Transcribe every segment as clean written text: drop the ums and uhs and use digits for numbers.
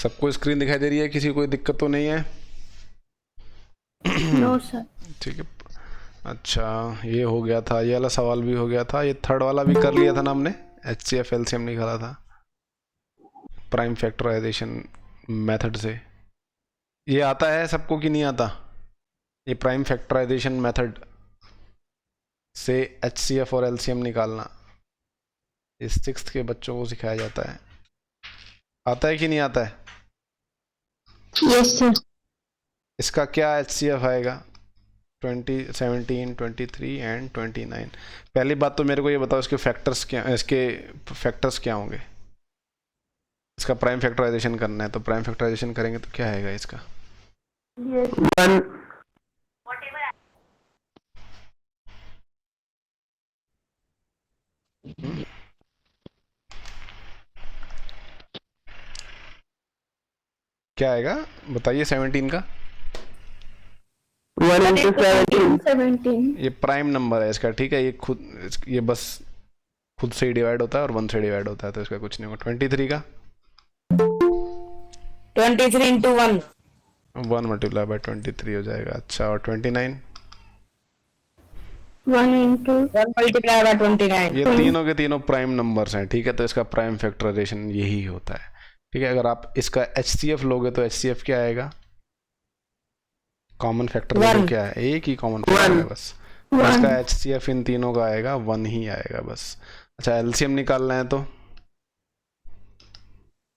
सबको स्क्रीन दिखाई दे रही है? किसी को कोई दिक्कत तो नहीं है? No sir. ठीक है। अच्छा, ये हो गया था, ये वाला सवाल भी हो गया था, ये थर्ड वाला भी कर लिया था ना हमने, HCF LCM निकाला था प्राइम फैक्टराइजेशन मेथड से। ये आता है सबको कि नहीं आता? ये प्राइम फैक्टराइजेशन मेथड से HCF और LCM निकालना इस 6th के बच्चों को सिखाया जाता है। आता है कि नहीं आता है? Yes sir. इसका क्या HCF आएगा? 20, 17, 23 एंड 29। पहली बात तो मेरे को ये बताओ, इसके फैक्टर्स क्या होंगे? इसका प्राइम फैक्टराइजेशन करना है, तो प्राइम फैक्टराइजेशन करेंगे तो क्या आएगा इसका? वन। क्या आएगा बताइए 17 का? 1 into 17। ये प्राइम नंबर है इसका, ठीक है। ये बस खुद से ही डिवाइड होता है और 1 से डिवाइड होता है, तो इसका कुछ नहीं होगा। 23 का 23 into 1 1 मल्टीप्लाई बाय 23 हो जाएगा। अच्छा, और 29? 1 into 1 multiplied by 29। ये तीनों के तीनों प्राइम नंबर्स हैं, ठीक है। तो इसका प्राइम फैक्टराइजेशन यही होता है, ठीक है। अगर आप इसका HCF लोगे तो HCF क्या आएगा? कॉमन फैक्टर देखो क्या है, एक ही कॉमन फैक्टर है बस। इसका HCF इन तीनों का आएगा 1 ही आएगा बस। अच्छा, LCM निकालना है तो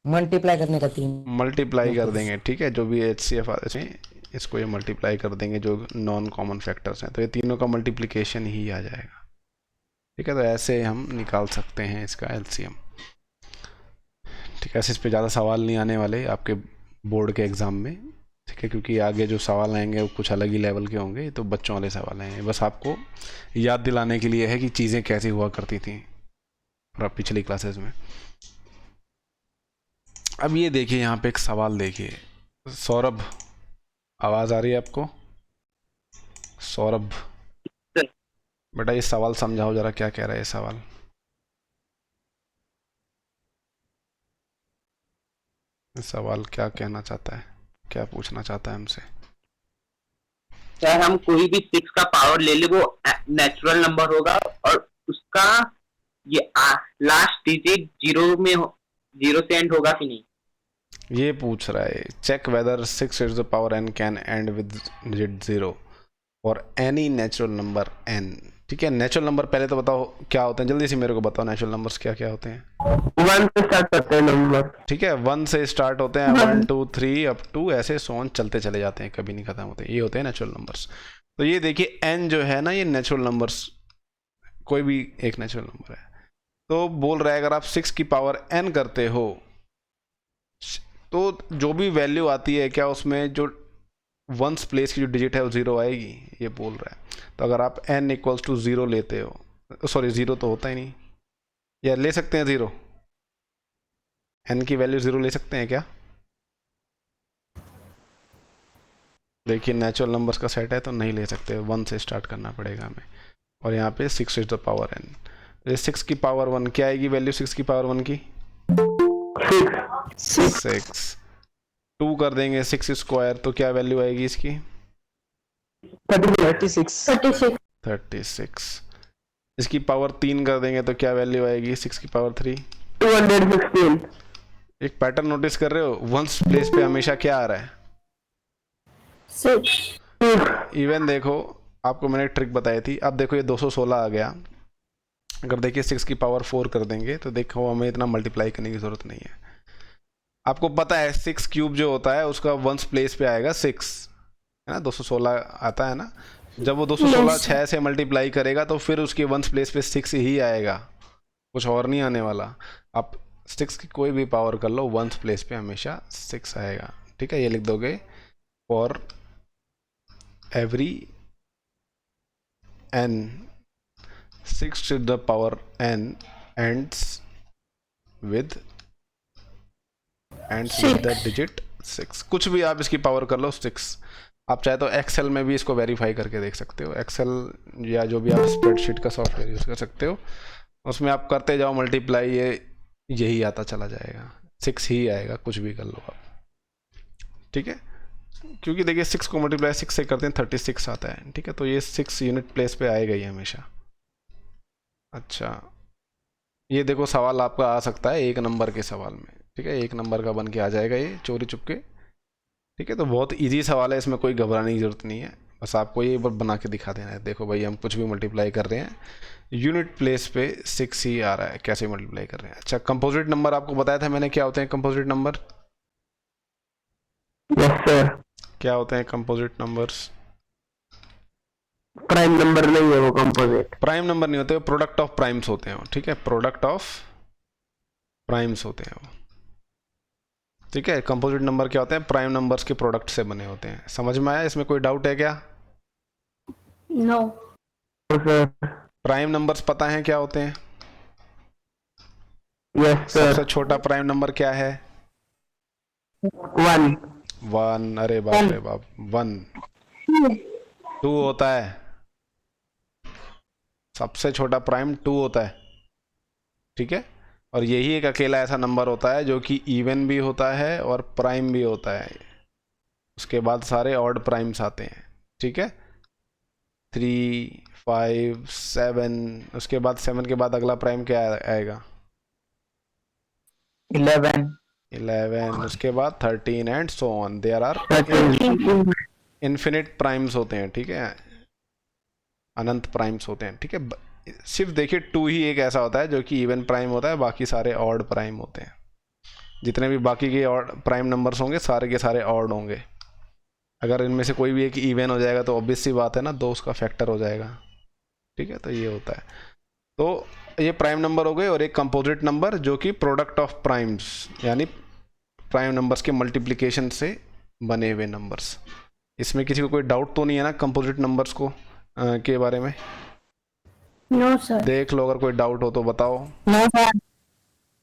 मल्टीप्लाई करने का 3 मल्टीप्लाई कर देंगे, ठीक है। जो भी HCF आते हैं इसको ये मल्टीप्लाई कर देंगे, जो नॉन कॉमन फैक्टर्स हैं, तो ये तीनों का मल्टीप्लिकेशन ही आ जाएगा, ठीक है। तो ऐसे हम निकाल सकते हैं इसका LCM, ठीक है। ऐसे इस पे ज़्यादा सवाल नहीं आने वाले आपके बोर्ड के एग्ज़ाम में, ठीक है, क्योंकि आगे जो सवाल आएंगे वो कुछ अलग ही लेवल के होंगे। तो बच्चों वाले सवाल हैं, बस आपको याद दिलाने के लिए है कि चीज़ें कैसे हुआ करती थी पिछली क्लासेस में। अब ये देखिए, यहाँ पे एक सवाल देखिए। सौरभ, आवाज़ आ रही है आपको? सौरभ बेटा, ये सवाल समझाओ जरा, क्या कह रहा है ये सवाल? सवाल क्या कहना चाहता है, क्या पूछना चाहता है हमसे? चाहे हम कोई भी 6 का पावर ले ले, वो नेचुरल नंबर होगा और उसका ये लास्ट डिजिट 0 में 0 से एंड होगा कि नहीं, ये पूछ रहा है। Check whether 6 to the power n can end with digit 0 और एनी नेचुरल नंबर n, ठीक है। नेचुरल नंबर पहले तो बताओ क्या होते हैं, जल्दी से मेरे को बताओ नेचुरल नंबर्स क्या क्या होते हैं। 1 से स्टार्ट करते हैं नंबर, ठीक है, 1 से स्टार्ट होते हैं, 1 2 3 अप टू ऐसे सोन चलते चले जाते हैं, कभी नहीं खत्म होते, ये होते हैं नेचुरल नंबर्स। तो ये देखिए n जो है ना, ये नेचुरल नंबर्स कोई भी एक नेचुरल नंबर है। तो बोल रहा है अगर आप 6 की पावर n करते हो तो जो भी वैल्यू आती है, क्या उसमें जो वंस प्लेस की जो डिजिट है वो 0 आएगी, ये बोल रहा है। तो अगर आप n इक्वल्स टू 0 लेते हो, सॉरी 0 तो होता ही नहीं, या ले सकते हैं 0, n की वैल्यू 0 ले सकते हैं क्या? देखिए नेचुरल नंबर्स का सेट है तो नहीं ले सकते, 1 से स्टार्ट करना पड़ेगा हमें। और यहाँ पे 6 इज द पावर n, तो 6 की पावर 1 क्या आएगी वैल्यू? 6 की पावर 1 की 6। 2 कर देंगे 6 स्क्वायर, तो क्या वैल्यू आएगी इसकी? 36। इसकी पावर 3 कर देंगे तो क्या वैल्यू आएगी 6 की पावर 3? 216। एक पैटर्न नोटिस कर रहे हो, वंस प्लेस पे हमेशा क्या आ रहा है? 6। इवन देखो, आपको मैंने एक ट्रिक बताई थी, अब देखो ये 216 आ गया। अगर देखिए 6 की पावर 4 कर देंगे तो देखो हमें इतना मल्टीप्लाई करने की जरूरत नहीं है। आपको पता है 6 क्यूब जो होता है उसका वंस प्लेस पे आएगा 6, है ना, 216 आता है ना। जब वो 216 6 से मल्टीप्लाई करेगा तो फिर उसके वंस प्लेस पे 6 ही आएगा, कुछ और नहीं आने वाला। आप 6 की कोई भी पावर कर लो, वंस प्लेस पे हमेशा 6 आएगा, ठीक है। ये लिख दोगे, for every n 6 to the power n ends with the digit 6। कुछ भी आप इसकी पावर कर लो 6। आप चाहे तो एक्सेल में भी इसको वेरीफाई करके देख सकते हो, एक्सेल या जो भी आप स्प्रेडशीट का सॉफ्टवेयर यूज़ कर सकते हो, उसमें आप करते जाओ मल्टीप्लाई, ये यही आता चला जाएगा, 6 ही आएगा, कुछ भी कर लो आप। ठीक है, क्योंकि देखिए 6 को मल्टीप्लाई 6 से करते हैं 36 आता है, ठीक है, तो ये 6 यूनिट प्लेस पे आएगा ही हमेशा। अच्छा, ये देखो सवाल आपका आ सकता है 1 नंबर के सवाल में, ठीक है, 1 नंबर का बन के आ जाएगा ये चोरी चुपके, ठीक है, तो बहुत इजी सवाल है, इसमें कोई घबराने की जरूरत नहीं है, बस आपको ये बना के दिखा देना है। देखो भाई हम कुछ भी मल्टीप्लाई कर रहे हैं, यूनिट प्लेस पे 6 ही आ रहा है, कैसे मल्टीप्लाई कर रहे हैं। अच्छा, कंपोजिट नंबर आपको बताया था मैंने, क्या होते हैं कंपोजिट नंबर? Yes sir. क्या होते हैं कंपोजिट नंबर्स? प्राइम नंबर नहीं है वो कंपोजिट। प्राइम नंबर नहीं होते, प्रोडक्ट ऑफ प्राइम्स होते हैं वो, ठीक है, प्रोडक्ट ऑफ प्राइम्स होते हैं वो, ठीक है। कंपोजिट नंबर क्या होते हैं? प्राइम नंबर्स के प्रोडक्ट से बने होते हैं। समझ में आया? इसमें कोई डाउट है क्या? नो। सर प्राइम नंबर्स पता है क्या होते हैं? यस सबसे सर। छोटा प्राइम नंबर क्या है? 1 1। अरे बाप रे बाप, 1। 2 होता है, सबसे छोटा प्राइम 2 होता है, ठीक है, और यही एक अकेला ऐसा नंबर होता है जो कि इवन भी होता है और प्राइम भी होता है। उसके बाद सारे ऑड प्राइम्स आते हैं, ठीक है, 3, 5, 7, उसके बाद 7 के बाद अगला प्राइम क्या आएगा? 11, उसके बाद 13 and so on. There are 13 infinite primes होते हैं, ठीक है, अनंत प्राइम्स होते हैं, ठीक है। सिर्फ देखिए 2 ही एक ऐसा होता है जो कि इवन प्राइम होता है, बाकी सारे ऑड प्राइम होते हैं। जितने भी बाकी के ऑड प्राइम नंबर्स होंगे सारे के सारे ऑड होंगे। अगर इनमें से कोई भी एक इवन हो जाएगा तो ऑब्वियस सी बात है ना, 2 उसका फैक्टर हो जाएगा, ठीक है, तो ये होता है। तो ये प्राइम नंबर हो गए, और एक कंपोजिट नंबर जो कि प्रोडक्ट ऑफ प्राइम्स, यानी प्राइम नंबर्स के मल्टीप्लिकेशन से बने हुए नंबर्स। इसमें किसी को कोई डाउट तो नहीं है ना कंपोजिट नंबर्स को के बारे में? No sir. देख लो, अगर कोई डाउट हो तो बताओ। No sir.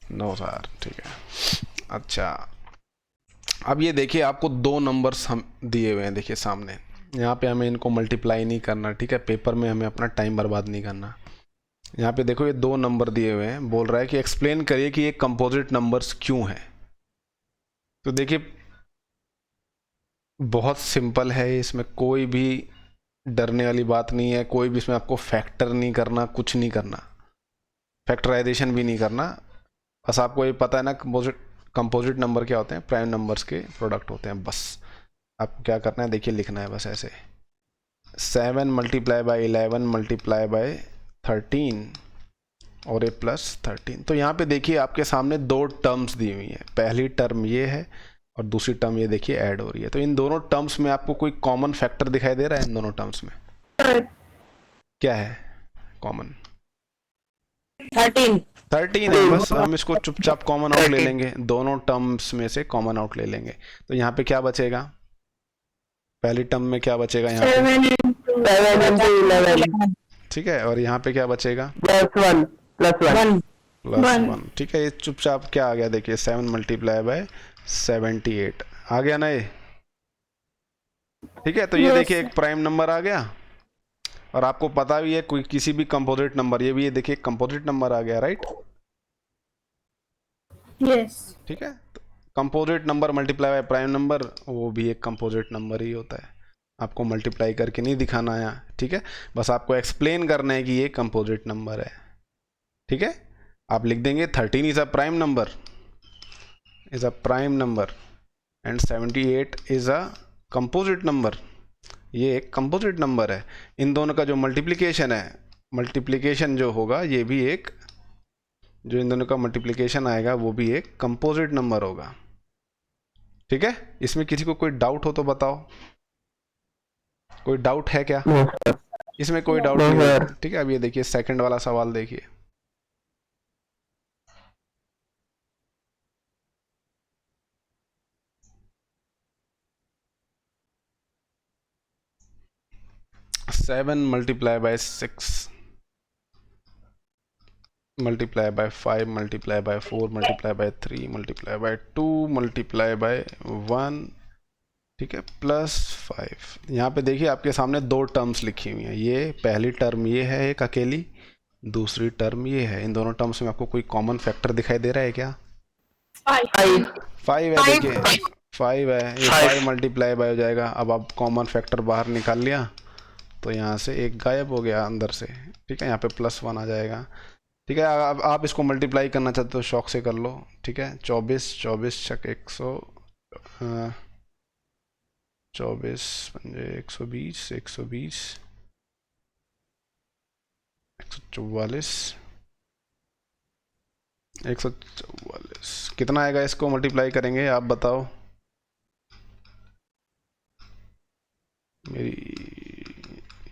नो सर, ठीक है। अच्छा, अब ये देखिए आपको 2 नंबर्स हम दिए हुए हैं, देखिए सामने, यहाँ पे हमें इनको मल्टीप्लाई नहीं करना, ठीक है, पेपर में हमें अपना टाइम बर्बाद नहीं करना। यहाँ पे देखो ये 2 नंबर दिए हुए हैं, बोल रहा है कि एक्सप्लेन करिए कि ये कंपोजिट नंबर्स क्यों हैं। तो देखिए बहुत सिंपल है, इसमें कोई भी डरने वाली बात नहीं है, कोई भी इसमें आपको फैक्टर नहीं करना, कुछ नहीं करना, फैक्टराइजेशन भी नहीं करना, बस आपको ये पता है ना कंपोजिट नंबर क्या होते हैं? प्राइम नंबर्स के प्रोडक्ट होते हैं, बस आपको क्या करना है, देखिए लिखना है बस ऐसे, 7 मल्टीप्लाई बाई 11 मल्टीप्लाई बाई 13 और ये प्लस 13। तो यहाँ पे देखिए आपके सामने 2 टर्म्स दी हुई हैं, पहली टर्म ये है और दूसरी टर्म ये देखिए ऐड हो रही है। तो इन दोनों टर्म्स में आपको कोई कॉमन फैक्टर दिखाई दे रहा है? इन दोनों टर्म्स में क्या है कॉमन? 13 है, बस हम इसको चुपचाप कॉमन आउट ले लेंगे, दोनों टर्म्स में से कॉमन आउट ले लेंगे। तो यहाँ पे क्या बचेगा? पहली टर्म में क्या बचेगा यहाँ पे? 7 into 11 ठीक है, और यहाँ पे क्या बचेगा? +1 +1, ठीक है। ये चुपचाप क्या आ गया देखिए, 7 मल्टीप्लाई बाय 78 आ गया ना ये, ठीक है। तो ये देखिए एक प्राइम नंबर आ गया, और आपको पता भी है कोई किसी भी कंपोजिट नंबर, ये भी ये देखिए कंपोजिट नंबर आ गया, राइट? यस। ठीक है, तो composite number multiply by prime number, वो भी एक कंपोजिट नंबर ही होता है। आपको मल्टीप्लाई करके नहीं दिखाना है, ठीक है, बस आपको एक्सप्लेन करना है कि ये कंपोजिट नंबर है, ठीक है। आप लिख देंगे 13 is a prime number, is a prime number and 78 is a composite number, ये एक कंपोजिट नंबर है। इन दोनों का जो मल्टीप्लिकेशन है, मल्टीप्लिकेशन जो होगा ये भी एक, जो इन दोनों का मल्टीप्लिकेशन आएगा वो भी एक कंपोजिट नंबर होगा, ठीक है। इसमें किसी को कोई डाउट हो तो बताओ, कोई डाउट है क्या? इसमें कोई डाउट नहीं है, ठीक है। अब ये देखिए सेकंड वाला सवाल देखिए, seven multiply by 6 multiply by 5 multiply by 4 multiply by 3 multiply by 2 multiply by 1, ठीक है, +5। यहाँ पे देखिए आपके सामने 2 टर्म्स लिखी हुई हैं, ये पहली टर्म ये है एक अकेली, दूसरी टर्म ये है। इन दोनों टर्म्स में आपको कोई कॉमन फैक्टर दिखाई दे रहा है क्या? 5 5 है, देखिए 5 है, ये 5 मल्टीप्लाई बाय हो जाएगा। अब आप कॉमन फैक्टर बाहर निकाल लिया तो यहाँ से एक गायब हो गया अंदर से, ठीक है। यहाँ पे +1 आ जाएगा, ठीक है। अब आप इसको मल्टीप्लाई करना चाहते हो शौक से कर लो, ठीक है। 24 24 छक 100 24 पंजे 120 120 144 144 कितना आएगा? इसको मल्टीप्लाई करेंगे, आप बताओ। मेरी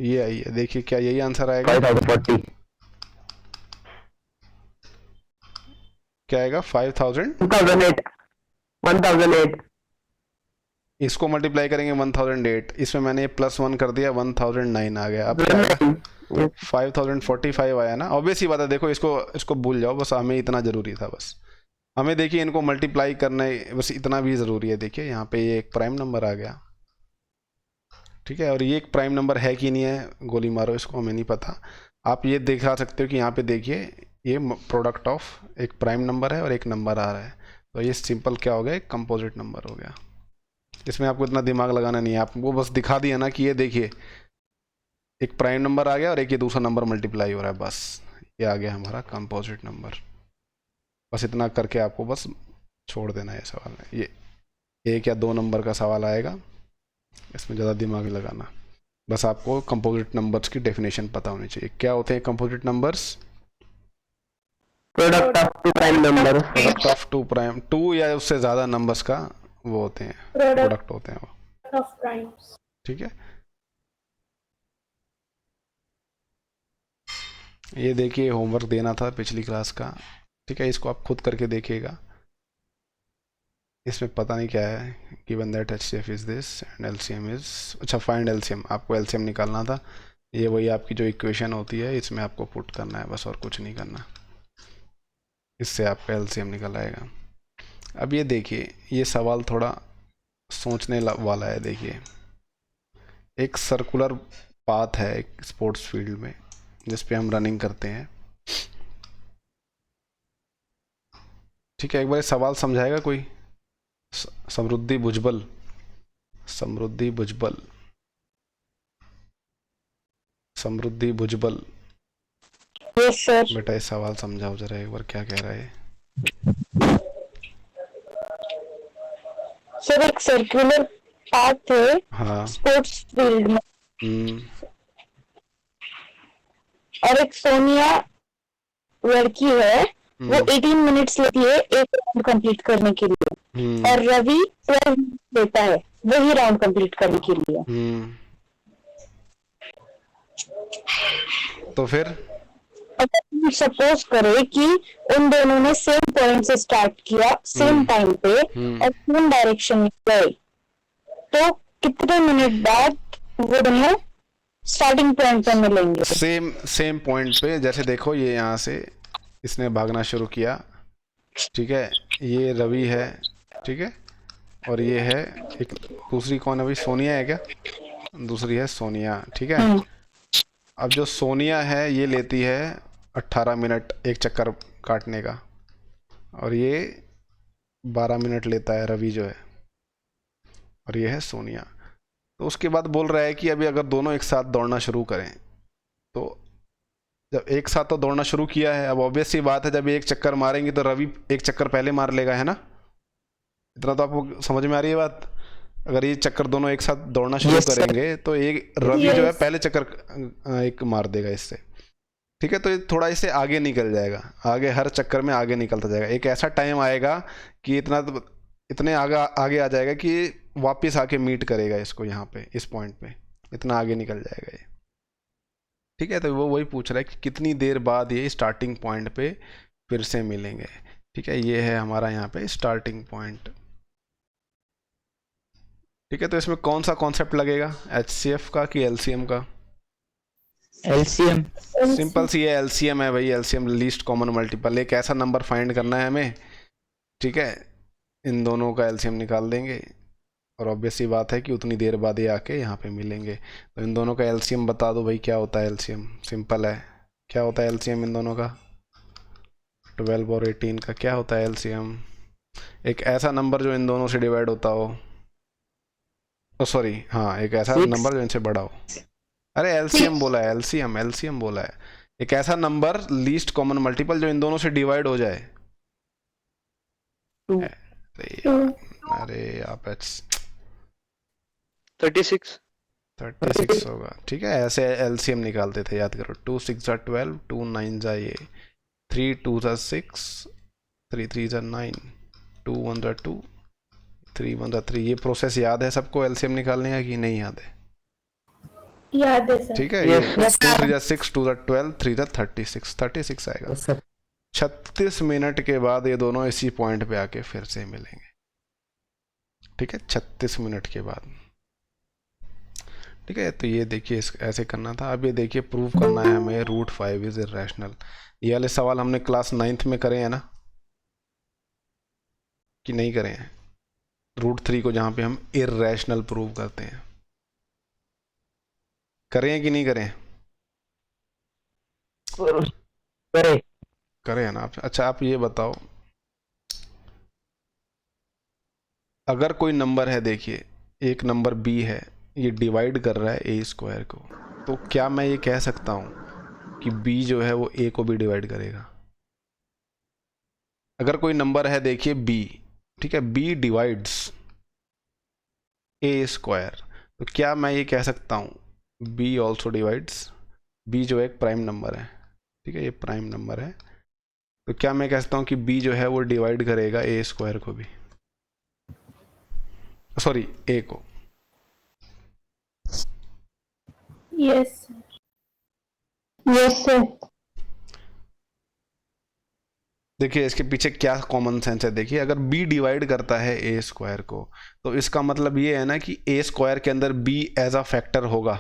ये आई है, देखिए क्या यही आंसर आएगा? 5040 क्या आएगा? 5000। 1008 1008 इसको मल्टीप्लाई करेंगे 1008, इसमें मैंने ये +1 कर दिया, 1009 आ गया। अब क्या आएगा? 5045 आया ना। ऑब्वियस ही बात है, देखो इसको भूल जाओ, बस हमें इतना ज़रूरी था। बस हमें देखिए इनको मल्टीप्लाई करना है, बस इतना भी ज़रूरी है। देखिए यहाँ पे ये एक प्राइम नंबर आ गया, ठीक है। और ये एक प्राइम नंबर है कि नहीं है, गोली मारो इसको, हमें नहीं पता। आप ये दिखा सकते हो कि यहाँ पे देखिए ये प्रोडक्ट ऑफ एक प्राइम नंबर है और एक नंबर आ रहा है, तो ये सिंपल क्या हो गया? एक कंपोजिट नंबर हो गया। इसमें आपको इतना दिमाग लगाना नहीं है, आपको बस दिखा दिया ना कि ये देखिए एक प्राइम नंबर आ गया और एक ये दूसरा नंबर मल्टीप्लाई हो रहा है, बस ये आ गया हमारा कंपोजिट नंबर। बस इतना करके आपको बस छोड़ देना है सवाल में। ये 1 या 2 नंबर का सवाल आएगा, इसमें ज़्यादा दिमाग नहीं लगाना, बस आपको कंपोजिट नंबर्स की डेफिनेशन पता होनी चाहिए। क्या होते हैं composite numbers? Product of two prime number, product of two या उससे ज़्यादा नंबर्स का वो होते हैं, प्रोडक्ट होते हैं वो, of primes. ठीक है। ये देखिए होमवर्क देना था पिछली क्लास का, ठीक है। इसको आप खुद करके देखिएगा, इसमें पता नहीं क्या है। Given that HCF is this and LCM is, अच्छा फाइंड LCM, आपको LCM निकालना था। ये वही आपकी जो इक्वेशन होती है, इसमें आपको पुट करना है बस, और कुछ नहीं करना, इससे आपका LCM निकल आएगा। अब ये देखिए, ये सवाल थोड़ा सोचने वाला है। देखिए एक सर्कुलर पाथ है एक स्पोर्ट्स फील्ड में जिस पे हम रनिंग करते हैं, ठीक है। एक बार सवाल समझाएगा कोई? समृद्धि भुजबल, समृद्धि भुजबल, समृद्धि भुजबल, Yes, sir. बेटा ये सवाल समझाओ जरा एक बार, क्या कह रहा है? सर एक सर्कुलर पाथ है हाँ। स्पोर्ट्स फील्ड में, हम्म, और एक सोनिया लड़की है, वो 18 मिनट्स लेती है एक राउंड कंप्लीट करने के लिए, और रवि 12 मिनट्स लेता है वही राउंड कंप्लीट करने के लिए। तो फिर सपोज करें कि उन दोनों ने सेम पॉइंट से स्टार्ट किया, सेम टाइम पे, और सेम डायरेक्शन में गए, तो कितने मिनट बाद वो दोनों स्टार्टिंग पॉइंट पर मिलेंगे? सेम पॉइंट पे। जैसे देखो ये यहाँ से इसने भागना शुरू किया, ठीक है, ये रवि है, ठीक है, और ये है एक दूसरी, कौन है भाई? सोनिया है क्या? दूसरी है सोनिया, ठीक है। अब जो सोनिया है ये लेती है 18 मिनट एक चक्कर काटने का, और ये 12 मिनट लेता है रवि जो है, और ये है सोनिया। तो उसके बाद बोल रहा है कि अभी अगर दोनों एक साथ दौड़ना शुरू करें, तो जब एक साथ तो दौड़ना शुरू किया है, अब ऑब्वियस सी बात है जब एक चक्कर मारेंगे तो रवि एक चक्कर पहले मार लेगा, है ना? इतना तो आपको समझ में आ रही है बात। अगर ये चक्कर दोनों एक साथ दौड़ना शुरू करेंगे तो एक रवि जो है पहले चक्कर एक मार देगा इससे, ठीक है। तो ये थोड़ा इससे आगे निकल जाएगा, आगे हर चक्कर में आगे निकलता जाएगा। एक ऐसा टाइम आएगा कि इतने आगे आ जाएगा कि वापस आके मीट करेगा इसको यहाँ पे, इस पॉइंट पे, इतना आगे निकल जाएगा ये, ठीक है। तो वो वही पूछ रहा है कि कितनी देर बाद ये स्टार्टिंग पॉइंट पे फिर से मिलेंगे, ठीक है। ये है हमारा यहाँ पे स्टार्टिंग पॉइंट, ठीक है। तो इसमें कौन सा कॉन्सेप्ट लगेगा, HCF का कि LCM का? LCM, सिंपल सी है, LCM है भाई। LCM लीस्ट कॉमन मल्टीपल, एक ऐसा नंबर फाइंड करना है हमें, ठीक है। इन दोनों का LCM निकाल देंगे, और ऑब्वियस सी बात है कि उतनी देर बाद ये आके यहाँ पे मिलेंगे। तो इन दोनों का LCM बता दो भाई, क्या होता है LCM? सिंपल है, क्या होता है LCM इन दोनों का? 12 और 18 का क्या होता है LCM? एक ऐसा नंबर जो इन दोनों से डिवाइड होता हो, सॉरी हाँ, एक ऐसा 6 नंबर जो इनसे बड़ा हो। अरे एलसीएम बोला है, एलसीएम बोला है। एक ऐसा नंबर लीस्ट कॉमन मल्टीपल जो इन दोनों से डिवाइड हो जाए। 2 अरे आप 36 36 होगा, ठीक है। ऐसे एलसीएम निकालते थे, याद करो। 2 6 जा 12, 2 9 जा ये 3 2 जा 6, 3 3 जा 9, 2 1 जा 2, 3 1 जा 3। ये प्रोसेस याद है सबको एलसीएम निकालने का कि नहीं याद है? याद है सर। ठीक है। Yes, ये 2 3 जा 6, 2 जा 12, 3 जा 36 आएगा। सर 36 मिनट के बाद ये दोनों इसी पॉइंट पे आके फिर से मिलेंगे, ठीक है। 36 मिनट के बाद, ठीक है। तो ये देखिए ऐसे करना था। अब ये देखिए प्रूव करना है हमें √5 इज इरेशनल। ये वाले सवाल हमने क्लास 9th में करे हैं ना, कि नहीं करे हैं? √3 को जहाँ पे हम इरेशनल प्रूव करते हैं, करे हैं कि नहीं करे हैं? करे करे हैं ना आप? अच्छा आप ये बताओ, अगर कोई नंबर है, देखिए एक नंबर b है, ये डिवाइड कर रहा है a² को, तो क्या मैं ये कह सकता हूँ कि b जो है वो a को भी डिवाइड करेगा? अगर कोई नंबर है देखिए b, ठीक है, b डिवाइड्स a², तो क्या मैं ये कह सकता हूँ b ऑल्सो डिवाइड्स, b जो एक प्राइम नंबर है, ठीक है, ये प्राइम नंबर है, तो क्या मैं कह सकता हूँ कि b जो है वो डिवाइड करेगा a² को भी, सॉरी a को? Yes sir. देखिए इसके पीछे क्या कॉमन सेंस है। देखिए अगर b डिवाइड करता है a² को, तो इसका मतलब ये है ना कि a² के अंदर b एज अ फैक्टर होगा,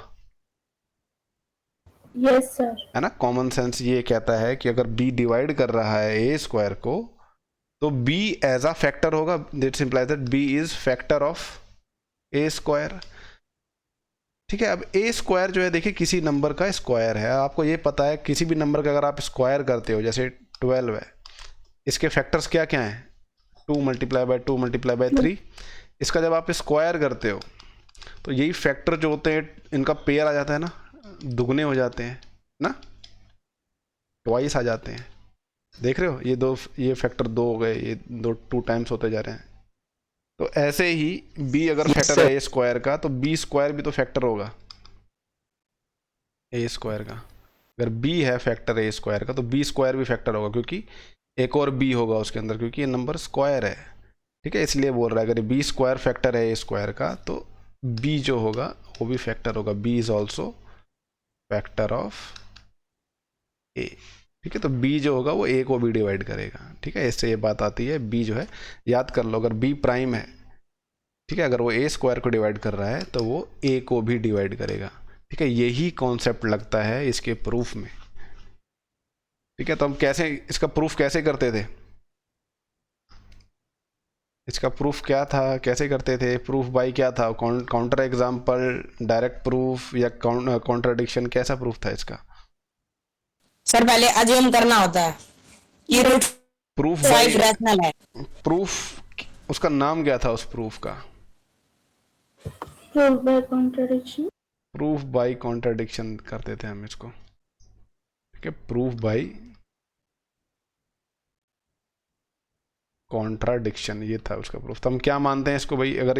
यस सर। है ना। कॉमन सेंस ये कहता है कि अगर b डिवाइड कर रहा है a² को, तो b एज अ फैक्टर होगा। That implies that b is factor of a², ठीक है। अब a² जो है देखिए किसी नंबर का स्क्वायर है। आपको ये पता है किसी भी नंबर का अगर आप स्क्वायर करते हो, जैसे 12 है, इसके फैक्टर्स क्या क्या हैं? 2 × 2 × 3। इसका जब आप स्क्वायर करते हो तो यही फैक्टर जो होते हैं इनका पेयर आ जाता है ना, दुगने हो जाते हैं ना, ट्वाइस आ जाते हैं। देख रहे हो, ये फैक्टर 2 हो गए, ये 2 टाइम्स होते जा रहे हैं। तो ऐसे ही b अगर Yes, फैक्टर sir. है a² का, तो b² भी तो फैक्टर होगा a² का। अगर b है फैक्टर a² का, तो b² भी फैक्टर होगा, क्योंकि एक और b होगा उसके अंदर, क्योंकि ये नंबर स्क्वायर है, ठीक है। इसलिए बोल रहा है अगर b² फैक्टर है a² का, तो b जो होगा वो भी फैक्टर होगा। b is also factor of a, ठीक है। तो b जो होगा वो a को भी डिवाइड करेगा, ठीक है। इससे ये बात आती है b जो है, याद कर लो, अगर b प्राइम है, ठीक है, अगर वो a² को डिवाइड कर रहा है तो वो a को भी डिवाइड करेगा, ठीक है। यही कॉन्सेप्ट लगता है इसके प्रूफ में, ठीक है। तो हम कैसे इसका प्रूफ कैसे करते थे? इसका प्रूफ क्या था, कैसे करते थे? प्रूफ बाय क्या था? काउंटर एग्जाम्पल, डायरेक्ट प्रूफ या कॉन्ट्राडिक्शन? कैसा प्रूफ था इसका? सर पहले अज्यूम करना होता है कि प्रूफ √5 बाय, रैशनल है। प्रूफ उसका नाम क्या था उस प्रूफ का? Proof by contradiction. Proof by contradiction करते थे हम इसको, ठीक है। प्रूफ बाय कॉन्ट्राडिक्शन, ये था उसका प्रूफ। तो हम क्या मानते हैं इसको भाई? अगर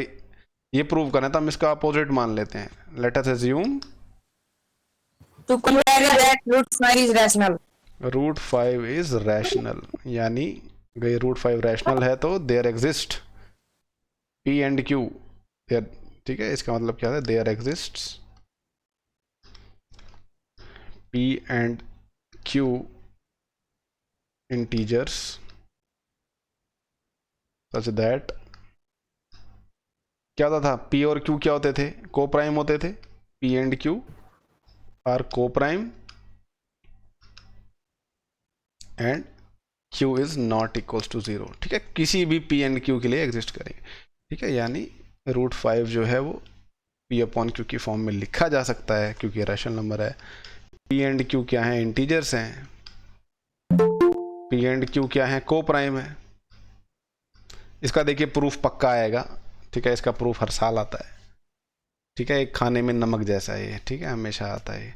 ये प्रूव करना है तो हम इसका अपोजिट मान लेते हैं। Let us assume to compare that √5 is rational. √5 is rational, यानी अगर √5 रैशनल है तो there exist p and q, ठीक है। इसका मतलब क्या है? There exists p and q integers such that, क्या होता था? p और q क्या होते थे? को प्राइम होते थे। p and q are coprime and q is not equals to 0, ठीक है। किसी भी p एंड q के लिए एग्जिस्ट करेंगे, ठीक है। यानी √5 जो है वो p/q की फॉर्म में लिखा जा सकता है, क्योंकि रैशनल नंबर है। p एंड q क्या है? इंटीजर्स हैं। p एंड q क्या है? को प्राइम है। इसका देखिए प्रूफ पक्का आएगा, ठीक है, इसका प्रूफ हर साल आता है, ठीक है, एक खाने में नमक जैसा है ये, ठीक है, हमेशा आता है।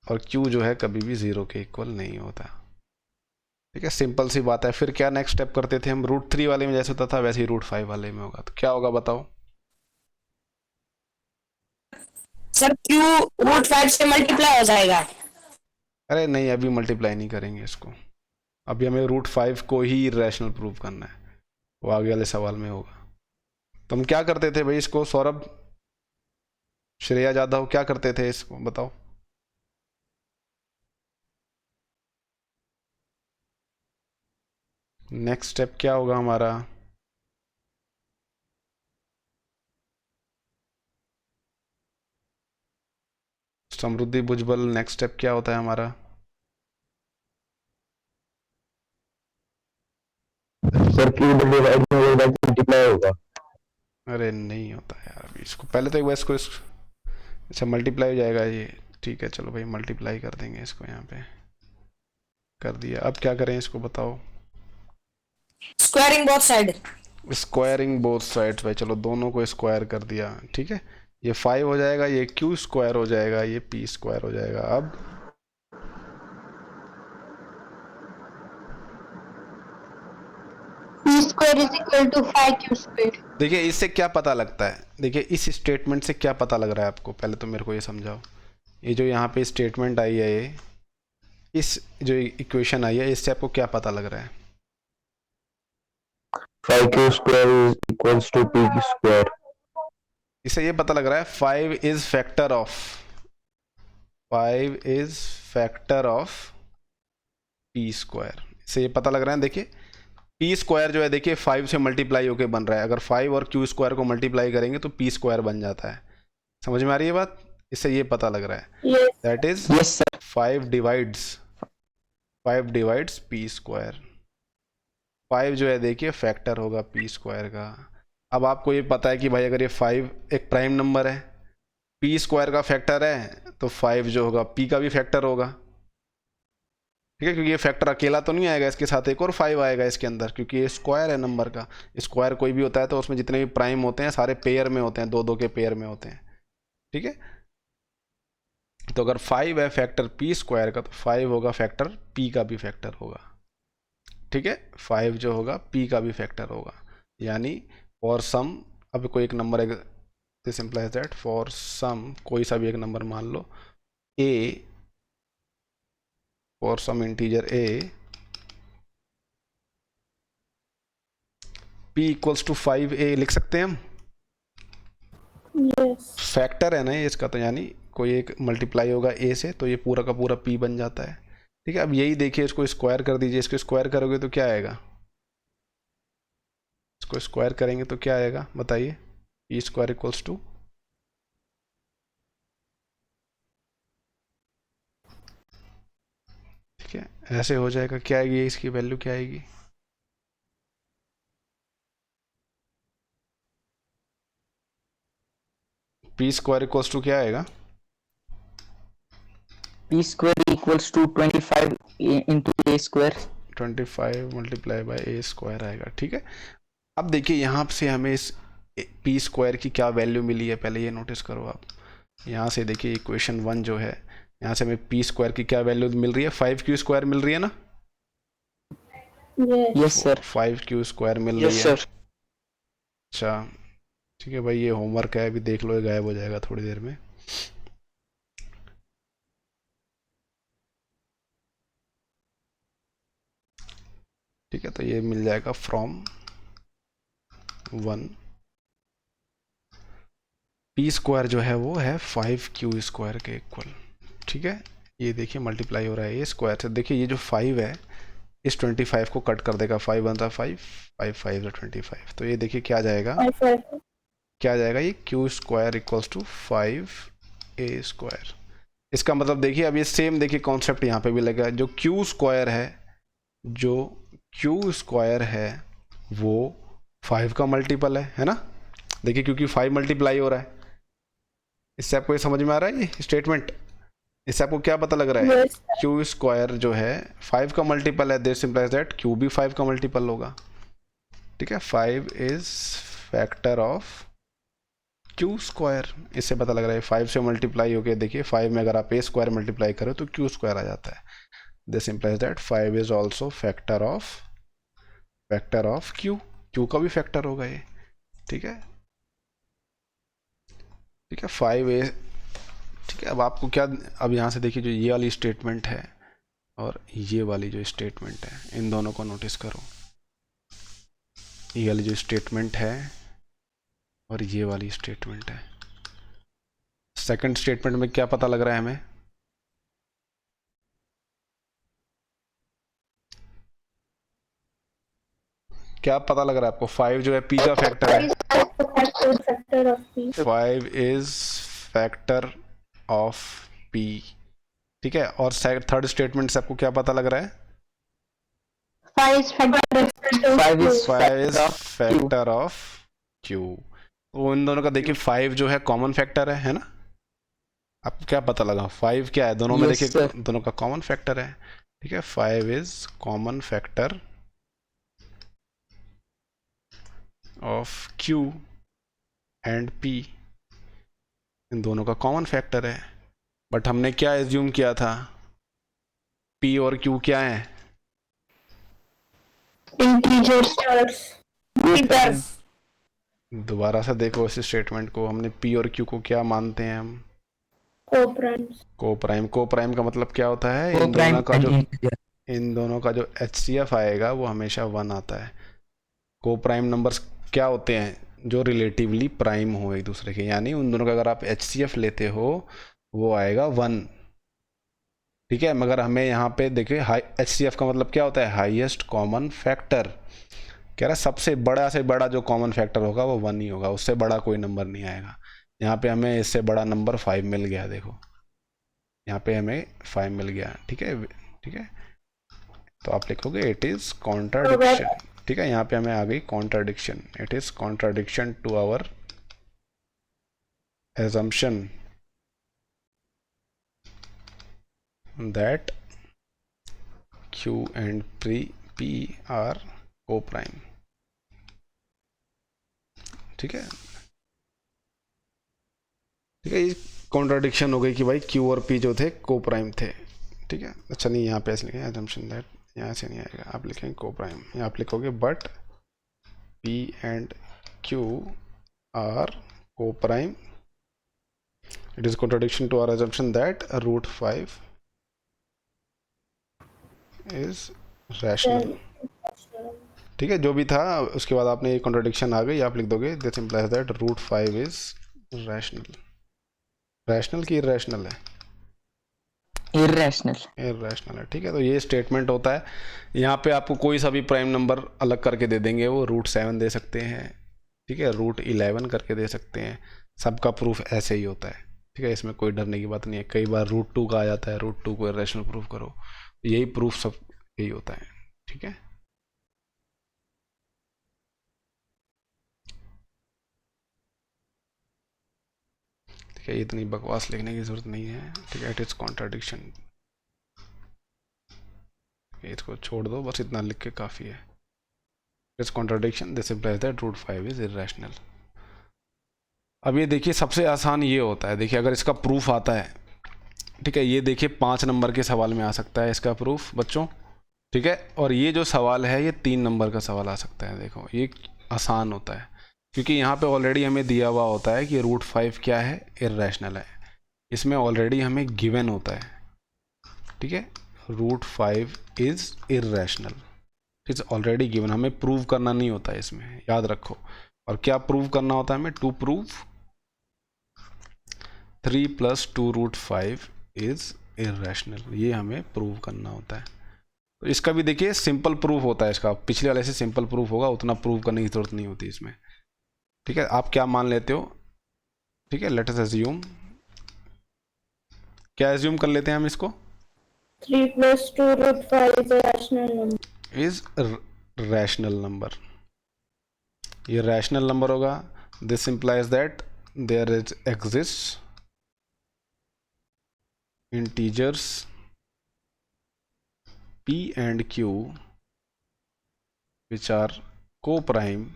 और Q जो है कभी भी 0 के इक्वल नहीं होता, ठीक है, सिंपल सी बात है। फिर क्या नेक्स्ट स्टेप करते थे हम, √3 वाले में जैसे होता था वैसे ही √5 वाले में होगा, तो क्या होगा बताओ। सर Q √5 से मल्टीप्लाई हो जाएगा। अरे नहीं, अभी मल्टीप्लाई नहीं करेंगे इसको, अभी हमें √5 को ही इरेशनल प्रूव करना है, वो आगे वाले सवाल में होगा। तो हम क्या करते थे भाई इसको, सौरभ, श्रेया जाधव, क्या करते थे इसको बताओ। नेक्स्ट स्टेप क्या होगा हमारा, समृद्धि भुजबल, नेक्स्ट स्टेप क्या होता है हमारा। सर Q डिवाइड में बाय मल्टीप्लाई होगा। अरे नहीं होता यार, अभी इसको पहले तो एक बार इसको अच्छा मल्टीप्लाई हो जाएगा ये, ठीक है, चलो भाई मल्टीप्लाई कर देंगे इसको, यहाँ पे कर दिया। अब क्या करें इसको बताओ। Squaring both side. Squaring both sides, भाई चलो दोनों को स्क्वायर कर दिया, ठीक है, ये 5 हो जाएगा, ये Q स्क्वायर हो जाएगा, ये P स्क्वायर हो जाएगा। अब P square is equal to 5Q square। देखिए इससे क्या पता लगता है, देखिए इस स्टेटमेंट से क्या पता लग रहा है आपको, पहले तो मेरे को ये समझाओ। ये जो यहाँ पे स्टेटमेंट आई है, ये इस जो इक्वेशन आई है, इससे आपको क्या पता लग रहा है। 5Q square is equals to P square। इससे ये पता लग रहा है 5 is factor of P square, इससे ये पता लग रहा है। देखिए P स्क्वायर जो है, देखिए 5 से मल्टीप्लाई होके बन रहा है, अगर 5 और Q स्क्वायर को मल्टीप्लाई करेंगे तो P स्क्वायर बन जाता है। समझ में आ रही है बात, इससे ये पता लग रहा है that is yes sir. 5 divides P square. 5 जो है देखिए फैक्टर होगा P स्क्वायर का। अब आपको ये पता है कि भाई अगर ये 5 एक प्राइम नंबर है, P स्क्वायर का फैक्टर है, तो 5 जो होगा P का भी फैक्टर होगा, ठीक है, क्योंकि ये फैक्टर अकेला तो नहीं आएगा, इसके साथ एक और 5 आएगा इसके अंदर, क्योंकि ये स्क्वायर है नंबर का। स्क्वायर कोई भी होता है तो उसमें जितने भी प्राइम होते हैं सारे पेयर में होते हैं, 2-2 के पेयर में होते हैं, ठीक है। तो अगर 5 है फैक्टर P स्क्वायर का, तो 5 होगा फैक्टर P का भी फैक्टर होगा, ठीक है, 5 जो होगा P का भी फैक्टर होगा। यानी फॉर सम, अब कोई एक नंबर है, this implies that for some, कोई सा भी एक नंबर मान लो A, for some integer A, P equals to 5A लिख सकते हैं हम। फैक्टर है ना ये इसका, तो यानी कोई एक मल्टीप्लाई होगा A से, तो ये पूरा का पूरा P बन जाता है, ठीक है। अब यही देखिए, इसको स्क्वायर कर दीजिए, इसको स्क्वायर करोगे तो क्या आएगा, इसको स्क्वायर करेंगे तो क्या आएगा बताइए। P स्क्वायर इक्वल्स टू, ठीक है, ऐसे हो जाएगा। क्या आएगी इसकी वैल्यू, क्या आएगी, P स्क्वायर इक्वल्स टू क्या आएगा, P square equals to 25 into A square। 25 multiply by A square आएगा, ठीक है। अब देखिए यहाँ से हमें इस P स्क्वायर की क्या वैल्यू मिली है, पहले ये नोटिस करो आप। यहाँ से देखिए इक्वेशन 1 जो है, यहाँ से हमें P स्क्वायर की क्या वैल्यू मिल रही है, 5Q स्क्वायर मिल रही है ना। Yes sir. 5Q स्क्वायर मिल रही यस है। सर। अच्छा ठीक है भाई, ये होमवर्क है, अभी देख लो, ये गायब हो जाएगा थोड़ी देर में। ठीक है, तो ये मिल जाएगा फ्रॉम 1 P स्क्वायर जो है वो है 5Q स्क्वायर के इक्वल, ठीक है। ये देखिए मल्टीप्लाई हो रहा है ये स्क्वायर से, देखिए ये जो 5 है इस 25 को कट कर देगा, 5 बनता 5, 5 5 25, तो ये देखिए क्या आ जाएगा, क्या आ जाएगा, ये Q square equals to 5A square. इसका मतलब देखिए अब ये सेम देखिए कॉन्सेप्ट यहाँ पे भी लगेगा, जो Q स्क्वायर है वो 5 का मल्टीपल है ना। देखिए क्योंकि 5 मल्टीप्लाई हो रहा है, इससे आपको ये समझ में आ रहा है ये स्टेटमेंट, इससे आपको क्या पता लग रहा है, Q स्क्वायर जो है 5 का मल्टीपल है, दिस इंप्लाइज दैट Q भी 5 का मल्टीपल होगा, ठीक है, 5 is factor of Q square. इससे पता लग रहा है 5 से मल्टीप्लाई हो गया। देखिए 5 में अगर आप ए स्क्वायर मल्टीप्लाई करो तो क्यू स्क्वायर आ जाता है। This implies that 5 is also factor of Q का भी फैक्टर होगा ये। ठीक है, 5 ए। ठीक है, अब आपको क्या, अब यहाँ से देखिए जो ये वाली स्टेटमेंट है और ये वाली जो स्टेटमेंट है, इन दोनों को नोटिस करो। ये वाली जो स्टेटमेंट है और ये वाली स्टेटमेंट है। सेकंड स्टेटमेंट में क्या पता लग रहा है हमें? क्या पता लग रहा है आपको? 5 जो है पी का फैक्टर है। 5 इज फैक्टर ऑफ पी। ठीक है, और थर्ड स्टेटमेंट से आपको क्या पता लग रहा है? 5 is फैक्टर ऑफ क्यू। तो इन दोनों का देखिए 5 जो है कॉमन फैक्टर है ना? आपको क्या पता लगा? 5 क्या है दोनों में? Yes, देखिए sir. दोनों का कॉमन फैक्टर है। ठीक है, 5 is common factor of Q and P. इन दोनों का कॉमन फैक्टर है। बट हमने क्या एज्यूम किया था? पी और क्यू क्या है? इंटीजर्स। दोबारा से देखो इस स्टेटमेंट को। हमने पी और क्यू को क्या मानते हैं हम? को प्राइम का मतलब क्या होता है? इन दोनों का जो HCF आएगा वो हमेशा 1 आता है। को प्राइम नंबर्स क्या होते हैं? जो रिलेटिवली प्राइम हो एक दूसरे के, यानी उन दोनों का अगर आप HCF लेते हो वो आएगा 1। ठीक है, मगर हमें यहाँ पे देखिए HCF का मतलब क्या होता है? Highest common factor. कह रहा है सबसे बड़ा से बड़ा जो कॉमन फैक्टर होगा वो 1 ही होगा, उससे बड़ा कोई नंबर नहीं आएगा। यहाँ पे हमें इससे बड़ा नंबर 5 मिल गया। देखो यहाँ पे हमें 5 मिल गया। ठीक है, तो आप लिखोगे इट इज कॉन्ट्राडिक्शन। ठीक है, यहाँ पे हमें आ गई contradiction. It is contradiction to our assumption that Q and P are co-prime। ठीक है, ये कॉन्ट्राडिक्शन हो गई कि भाई Q और P जो थे को प्राइम थे। ठीक है, अच्छा नहीं, यहाँ पे ऐसे लिखें assumption that, यहाँ से नहीं आएगा, आप लिखेंगे को प्राइम। यहाँ आप लिखोगे but P and Q are को prime. It is contradiction to our assumption that root 5 is rational। ठीक है, जो भी था उसके बाद आपने ये कॉन्ट्राडिक्शन आ गई, आप लिख दोगे this implies that root 5 is rational. Rational की इरैशनल है? इरैशनल है। ठीक है, तो ये स्टेटमेंट होता है। यहाँ पे आपको कोई सा भी प्राइम नंबर अलग करके दे देंगे, वो रूट 7 दे सकते हैं। ठीक है, रूट 11 करके दे सकते हैं। सबका प्रूफ ऐसे ही होता है। ठीक है, इसमें कोई डरने की बात नहीं है। कई बार रूट 2 का आ जाता है, रूट 2 को इरैशनल प्रूफ करो, यही प्रूफ सब यही होता है। ठीक है, ठीक है, इतनी बकवास लिखने की जरूरत नहीं है। ठीक है, इट इज कॉन्ट्राडिक्शन, इसको छोड़ दो, बस इतना लिख के काफ़ी है। It is contradiction, this implies that root 5 is irrational. अब ये देखिए सबसे आसान ये होता है। देखिए अगर इसका प्रूफ आता है, ठीक है, ये देखिए 5 नंबर के सवाल में आ सकता है इसका प्रूफ बच्चों। ठीक है, और ये जो सवाल है ये 3 नंबर का सवाल आ सकता है। देखो ये आसान होता है क्योंकि यहाँ पे ऑलरेडी हमें दिया हुआ होता है कि रूट 5 क्या है? इरैशनल है। इसमें ऑलरेडी हमें गिवन होता है। ठीक है, root 5 is irrational, it's already given. हमें प्रूव करना नहीं होता है इसमें, याद रखो। और क्या प्रूव करना होता है हमें? To prove 3 + 2 root 5 is irrational, ये हमें प्रूव करना होता है। तो इसका भी देखिए सिंपल प्रूफ होता है इसका। पिछले वाले से सिंपल प्रूफ होगा, उतना प्रूव करने की जरूरत नहीं होती इसमें। ठीक है, आप क्या मान लेते हो? ठीक है, लेट अस अज्यूम, क्या अज्यूम कर लेते हैं हम इसको? 3 + 2 root 5 is a rational number। Is rational number. ये रैशनल नंबर होगा। This implies that there is exist integers P and Q which are coprime,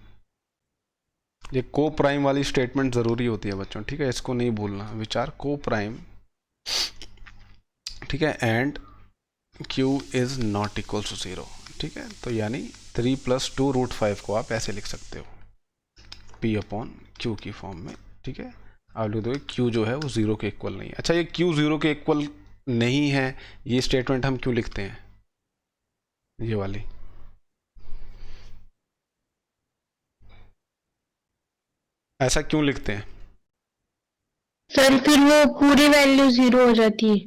ये को प्राइम वाली स्टेटमेंट ज़रूरी होती है बच्चों, ठीक है, इसको नहीं भूलना, विचार को प्राइम, ठीक है, and q is not equal to 0, ठीक है। तो यानी 3 + 2√5 को आप ऐसे लिख सकते हो p/q की फॉर्म में, ठीक है। आप लिख दोगे q जो है वो 0 के इक्वल नहीं है। अच्छा, ये q 0 के इक्वल नहीं है, ये स्टेटमेंट हम क्यों लिखते हैं, ये वाली, ऐसा क्यों लिखते हैं? सर फिर वो पूरी वैल्यू 0 हो जाती है।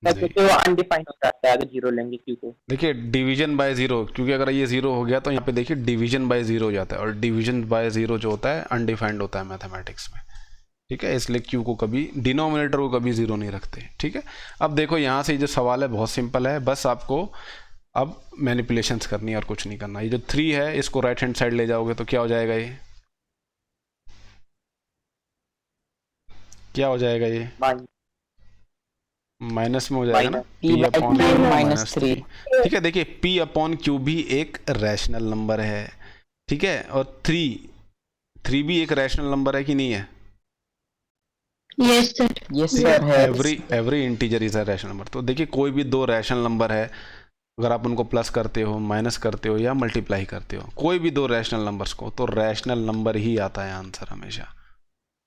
क्योंकि वो अनडिफाइंड हो जाता है अगर 0 लेंगे क्यू को। देखिए डिवीजन बाय 0, क्योंकि अगर ये 0 हो गया तो यहाँ पे देखिए डिवीजन बाय 0 हो जाता है, और डिवीजन बाय 0 जो होता है अनडिफाइंड होता है मैथमेटिक्स में, ठीक है। इसलिए क्यू को कभी, डिनोमिनेटर को कभी 0 नहीं रखते, ठीक है। अब देखो यहाँ से जो सवाल है बहुत सिंपल है, बस आपको अब मैनिपुलेशंस करनी है और कुछ नहीं करना। ये जो 3 है इसको राइट हैंड साइड ले जाओगे तो क्या हो जाएगा, ये क्या हो जाएगा, ये माइनस में हो जाएगा ना, p/3, ठीक है। देखिए p/q भी एक रैशनल नंबर है, ठीक है, और 3 भी एक रैशनल नंबर है कि नहीं है? Yes sir. यस सर है। Every integer is a rational number. तो देखिए कोई भी दो रैशनल नंबर है, अगर आप उनको प्लस करते हो, माइनस करते हो या मल्टीप्लाई करते हो, कोई भी दो रैशनल नंबर्स को, तो रैशनल नंबर ही आता है आंसर हमेशा,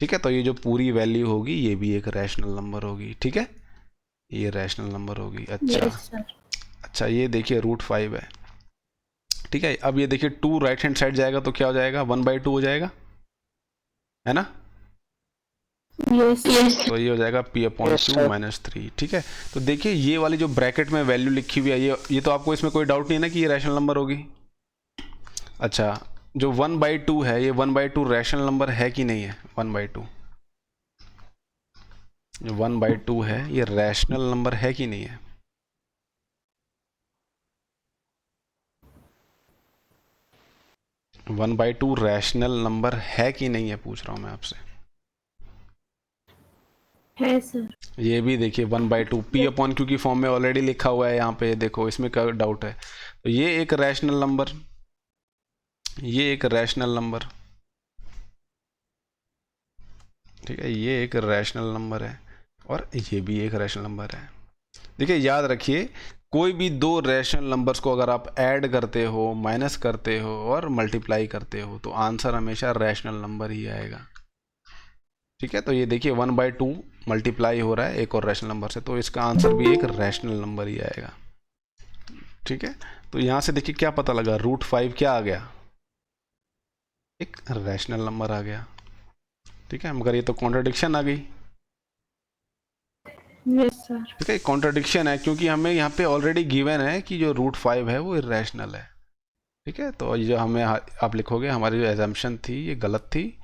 ठीक है। तो ये जो पूरी वैल्यू होगी ये भी एक रैशनल नंबर होगी, ठीक है, ये रैशनल नंबर होगी। अच्छा ये देखिए √5 है, ठीक है। अब ये देखिए 2 राइट हैंड साइड जाएगा तो क्या हो जाएगा, 1/2 हो जाएगा, है ना। यस तो ये हो जाएगा p/q -3, ठीक है। तो देखिए ये वाली जो ब्रैकेट में वैल्यू लिखी हुई है, ये तो आपको इसमें कोई डाउट नहीं है ना कि ये रैशनल नंबर होगी। अच्छा जो 1/2 है, ये 1/2 रैशनल नंबर है कि नहीं है, 1/2 जो 1/2 है ये रैशनल नंबर है कि नहीं है? One by two rational number है कि नहीं है, पूछ रहा हूं मैं आपसे। है सर। ये भी देखिए 1/2 p/q की फॉर्म में ऑलरेडी लिखा हुआ है यहाँ पे, देखो इसमें क्या डाउट है। तो ये एक रैशनल नंबर, ये एक रैशनल नंबर, ठीक है, ये एक रैशनल नंबर है और ये भी एक रैशनल नंबर है। देखिए याद रखिए कोई भी दो रैशनल नंबर्स को अगर आप ऐड करते हो, माइनस करते हो और मल्टीप्लाई करते हो तो आंसर हमेशा रैशनल नंबर ही आएगा, ठीक है। तो ये देखिए 1/2 मल्टीप्लाई हो रहा है एक और रैशनल नंबर से, तो इसका आंसर भी एक रैशनल नंबर ही आएगा, ठीक है। तो यहाँ से देखिए क्या पता लगा, √5 क्या आ गया, एक रैशनल नंबर आ गया, ठीक है। मगर ये तो कॉन्ट्रडिक्शन आ गई, यस सर। ठीक है, कॉन्ट्रडिक्शन है क्योंकि हमें यहाँ पे ऑलरेडी गिवन है कि जो √5 है वो इरेशनल है, ठीक है। तो ये जो हमें आप लिखोगे हमारी जो एजम्पशन थी ये गलत थी,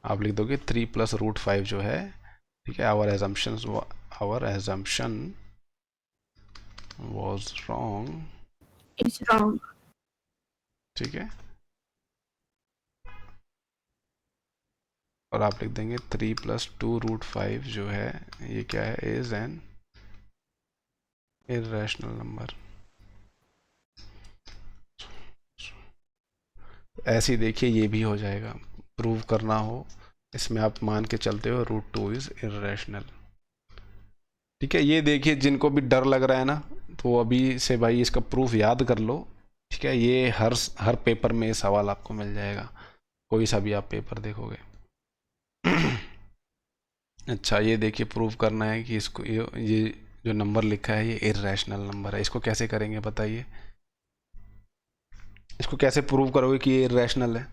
आप लिख दोगे 3 + √5 जो है, ठीक है। Our assumption was wrong, it's wrong. ठीक है। और आप लिख देंगे 3 + 2√5 जो है ये क्या है, इज एन इरेशनल नंबर। ऐसे ही देखिए ये भी हो जाएगा, प्रूव करना हो इसमें आप मान के चलते हो √2 इज इरेशनल, ठीक है। ये देखिए जिनको भी डर लग रहा है ना, तो अभी से भाई इसका प्रूफ याद कर लो, ठीक है। ये हर पेपर में ये सवाल आपको मिल जाएगा, कोई सा भी आप पेपर देखोगे। अच्छा ये देखिए प्रूव करना है कि इसको ये जो नंबर लिखा है ये इरेशनल नंबर है, इसको कैसे करेंगे बताइए, इसको कैसे प्रूव करोगे कि ये इरेशनल है?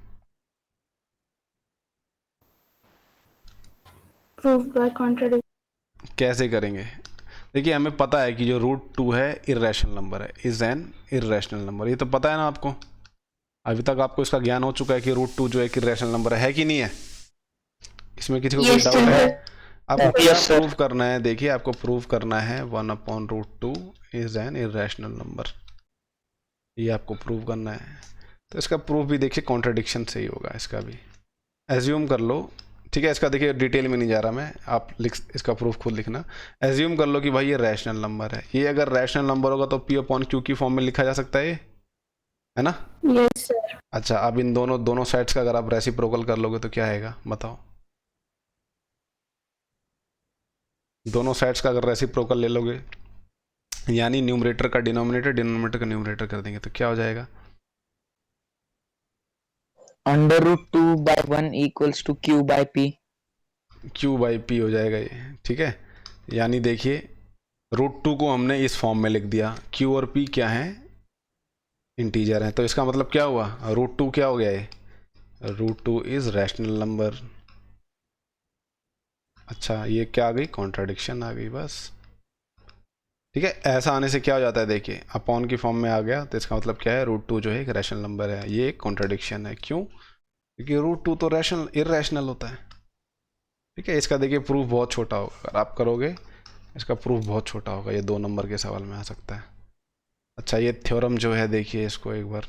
Proof by contradiction. कैसे करेंगे? देखिए हमें पता है कि जो √2 है इरेशनल नंबर है, इज एन इरेशनल नंबर, ये तो पता है ना आपको, अभी तक आपको इसका ज्ञान हो चुका है कि √2 जो एक इरेशनल नंबर है कि नहीं है, इसमें किसी को कोई डाउट है? आपको क्या प्रूव करना है, देखिए आपको प्रूव करना है 1/√2 इज एन इरेशनल नंबर, ये आपको प्रूव करना है। तो इसका प्रूफ भी देखिए कॉन्ट्रडिक्शन से ही होगा, इसका भी एज्यूम कर लो, ठीक है। इसका देखिए डिटेल में नहीं जा रहा मैं, आप इसका प्रूफ खुद लिखना। एज्यूम कर लो कि भाई ये रैशनल नंबर है, ये अगर रैशनल नंबर होगा तो p/q की फॉर्म में लिखा जा सकता है, है ना। Yes sir. अच्छा, अब इन दोनों सेट्स का अगर आप रेसिप्रोकल कर लोगे तो क्या आएगा बताओ। दोनों सेट्स का अगर रेसिप्रोकल ले लोगे, यानी न्यूमरेटर का डिनोमिनेटर, डिनोमिनेटर का न्यूमरेटर कर देंगे तो क्या हो जाएगा। √2/1 equals to Q/P। Q/P हो जाएगा ये, ठीक है। यानी देखिए √2 को हमने इस फॉर्म में लिख दिया, Q और P क्या है, इंटीजर है, तो इसका मतलब क्या हुआ, √2 क्या हो गया ये, √2 इज रैशनल नंबर। अच्छा, ये क्या आ गई, कॉन्ट्राडिक्शन आ गई बस, ठीक है। ऐसा आने से क्या हो जाता है, देखिए अपॉन की फॉर्म में आ गया तो इसका मतलब क्या है, √2 जो है एक रैशनल नंबर है, ये एक कॉन्ट्राडिक्शन है। क्यों, क्योंकि √2 तो रैशनल इरैशनल होता है, ठीक है। इसका देखिए प्रूफ बहुत छोटा होगा, अगर आप करोगे इसका प्रूफ बहुत छोटा होगा, ये 2 नंबर के सवाल में आ सकता है। अच्छा, ये थ्योरम जो है देखिए इसको एक बार,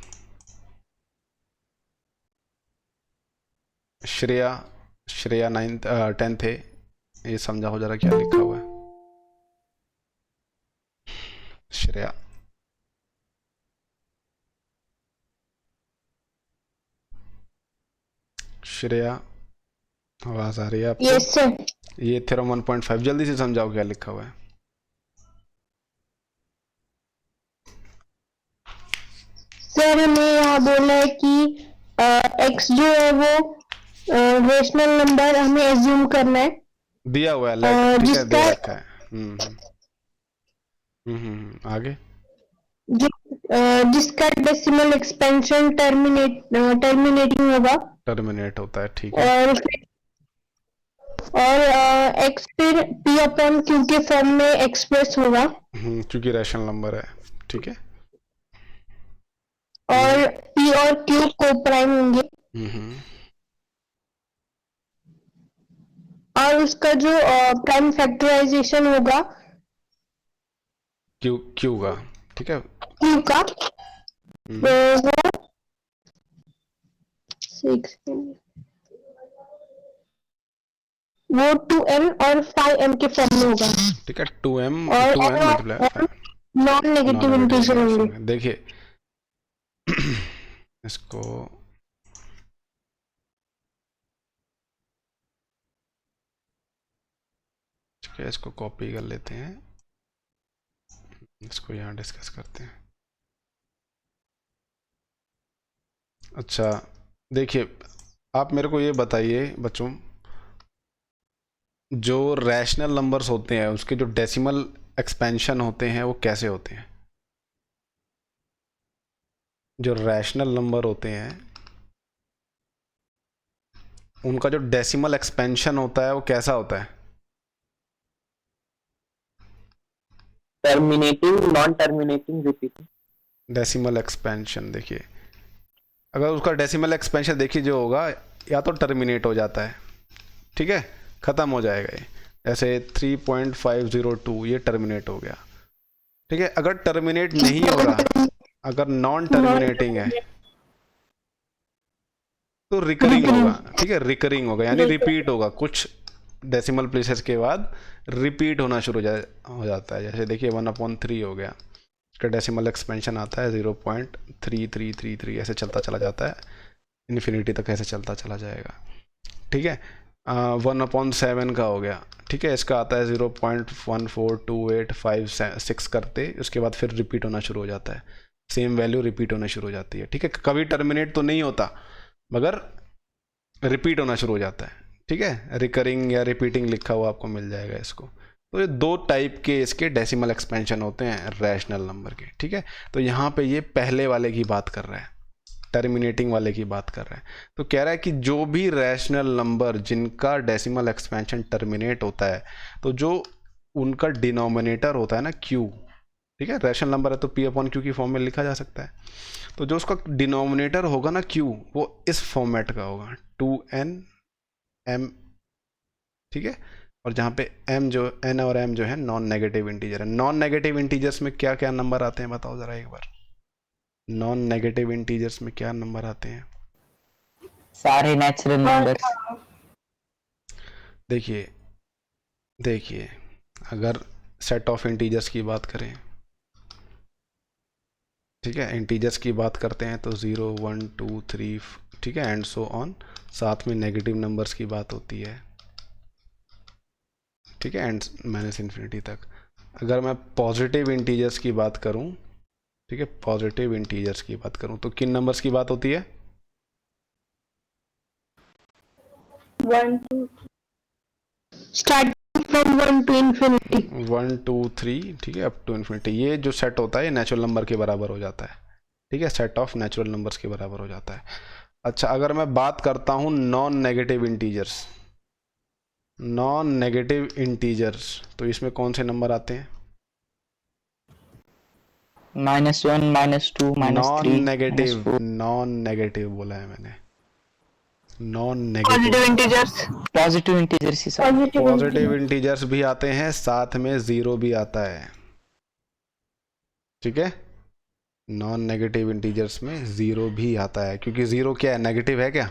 श्रेया 10th है, ये समझाओ जरा क्या लिखा हुआ है। श्रेया, श्रेया आवाज आ रही है आपको। Yes sir. ये थ्योरम 1.5 जल्दी से समझाओ क्या लिखा हुआ है। सर हमें यहाँ बोला है कि एक्स जो है वो रेशनल नंबर हमें एज्यूम करना है, दिया हुआ है, ठीक है, जिसका दिया रखा है। आगे, जिसका डेसिमल एक्सपेंशन टर्मिनेटिंग होगा, टर्मिनेट होता है, ठीक है। और एक्स फिर पी अपॉन क्यू के फॉर्म में एक्सप्रेस होगा, क्योंकि रैशनल नंबर है, ठीक है। और पी और क्यू को प्राइम होंगे, और उसका जो प्राइम फैक्टराइजेशन होगा क्यू का, ठीक है। क्यू का, वो 6 वो 2m और 5m के फॉर्म में होगा, ठीक है। 2m और 2n multiply 5 non negative integer होंगे। देखिए इसको ठीक है, इसको कॉपी कर लेते हैं, इसको यहाँ डिस्कस करते हैं। अच्छा देखिए, आप मेरे को ये बताइए बच्चों, जो रैशनल नंबर्स होते हैं उसके जो डेसिमल एक्सपेंशन होते हैं वो कैसे होते हैं। जो रैशनल नंबर होते हैं उनका जो डेसिमल एक्सपेंशन होता है वो कैसा होता है। Terminating, non terminating, repeating. Decimal expansion देखिए, अगर उसका डेसिमल एक्सपेंशन देखिए जो होगा, या तो टर्मिनेट हो जाता है, ठीक है, ख़त्म हो जाएगा ये, जैसे 3.502 ये टर्मिनेट हो गया, ठीक है। अगर टर्मिनेट नहीं हो रहा, अगर नॉन टर्मिनेटिंग है तो रिकरिंग होगा, ठीक है, रिकरिंग होगा यानी रिपीट होगा, कुछ डेसिमल प्लेसेस के बाद रिपीट होना शुरू हो जाता है। जैसे देखिए 1/3 हो गया, इसका डेसिमल एक्सपेंशन आता है 0.3333, ऐसे चलता चला जाता है, इन्फिनिटी तक ऐसे चलता चला जाएगा, ठीक है। 1/7 का हो गया, ठीक है, इसका आता है 0.142856 करते, उसके बाद फिर रिपीट होना शुरू हो जाता है, सेम वैल्यू रिपीट होना शुरू हो जाती है, ठीक है। कभी टर्मिनेट तो नहीं होता मगर रिपीट होना शुरू हो जाता है, ठीक है। रिकरिंग या रिपीटिंग लिखा हुआ आपको मिल जाएगा इसको। तो ये 2 टाइप के इसके डेसिमल एक्सपेंशन होते हैं रैशनल नंबर के, ठीक है। तो यहाँ पे ये पहले वाले की बात कर रहा है, टर्मिनेटिंग वाले की बात कर रहा है। तो कह रहा है कि जो भी रैशनल नंबर जिनका डेसिमल एक्सपेंशन टर्मिनेट होता है, तो जो उनका डिनोमिनेटर होता है ना क्यू, ठीक है, रैशनल नंबर है तो P/Q की फॉर्म में लिखा जा सकता है, तो जो उसका डिनोमिनेटर होगा ना क्यू, वो इस फॉर्मेट का होगा 2n m, ठीक है। और जहाँ पे m जो n और m जो है नॉन नेगेटिव इंटीजर है। नॉन नेगेटिव इंटीजर्स में क्या क्या नंबर आते हैं बताओ ज़रा एक बार। नॉन नेगेटिव इंटीजर्स में क्या नंबर आते हैं? सारे नेचुरल नंबर्स। देखिए अगर सेट ऑफ इंटीजर्स की बात करें, ठीक है, इंटीजर्स की बात करते हैं तो 0 1 2 3, ठीक है, एंड सो ऑन। साथ में नेगेटिव नंबर्स की बात होती है, ठीक है, एंड माइनस इन्फिनिटी तक। अगर मैं पॉजिटिव इंटीजर्स की बात करूं, ठीक है, पॉजिटिव इंटीजर्स की बात करूं तो किन नंबर्स की बात होती है? 1 2 स्टार्टिंग फ्रॉम 1 to infinity. 1 2 3, ठीक है, अप टू इन्फिनिटी। ये जो सेट होता है ये नेचुरल नंबर के बराबर हो जाता है, ठीक है, सेट ऑफ नेचुरल नंबर्स के बराबर हो जाता है। अच्छा, अगर मैं बात करता हूँ non negative integers, non negative integers, तो इसमें कौन से नंबर आते हैं? -1 -2 -3 नेगेटिव, नॉन नेगेटिव बोला है मैंने, नॉन नेगेटिव। पॉजिटिव इंटीजर्स ही सब। पॉजिटिव इंटीजर्स भी आते हैं, साथ में जीरो भी आता है, ठीक है। नॉन नेगेटिव इंटीजर्स में जीरो भी आता है, क्योंकि जीरो क्या है, नेगेटिव है क्या?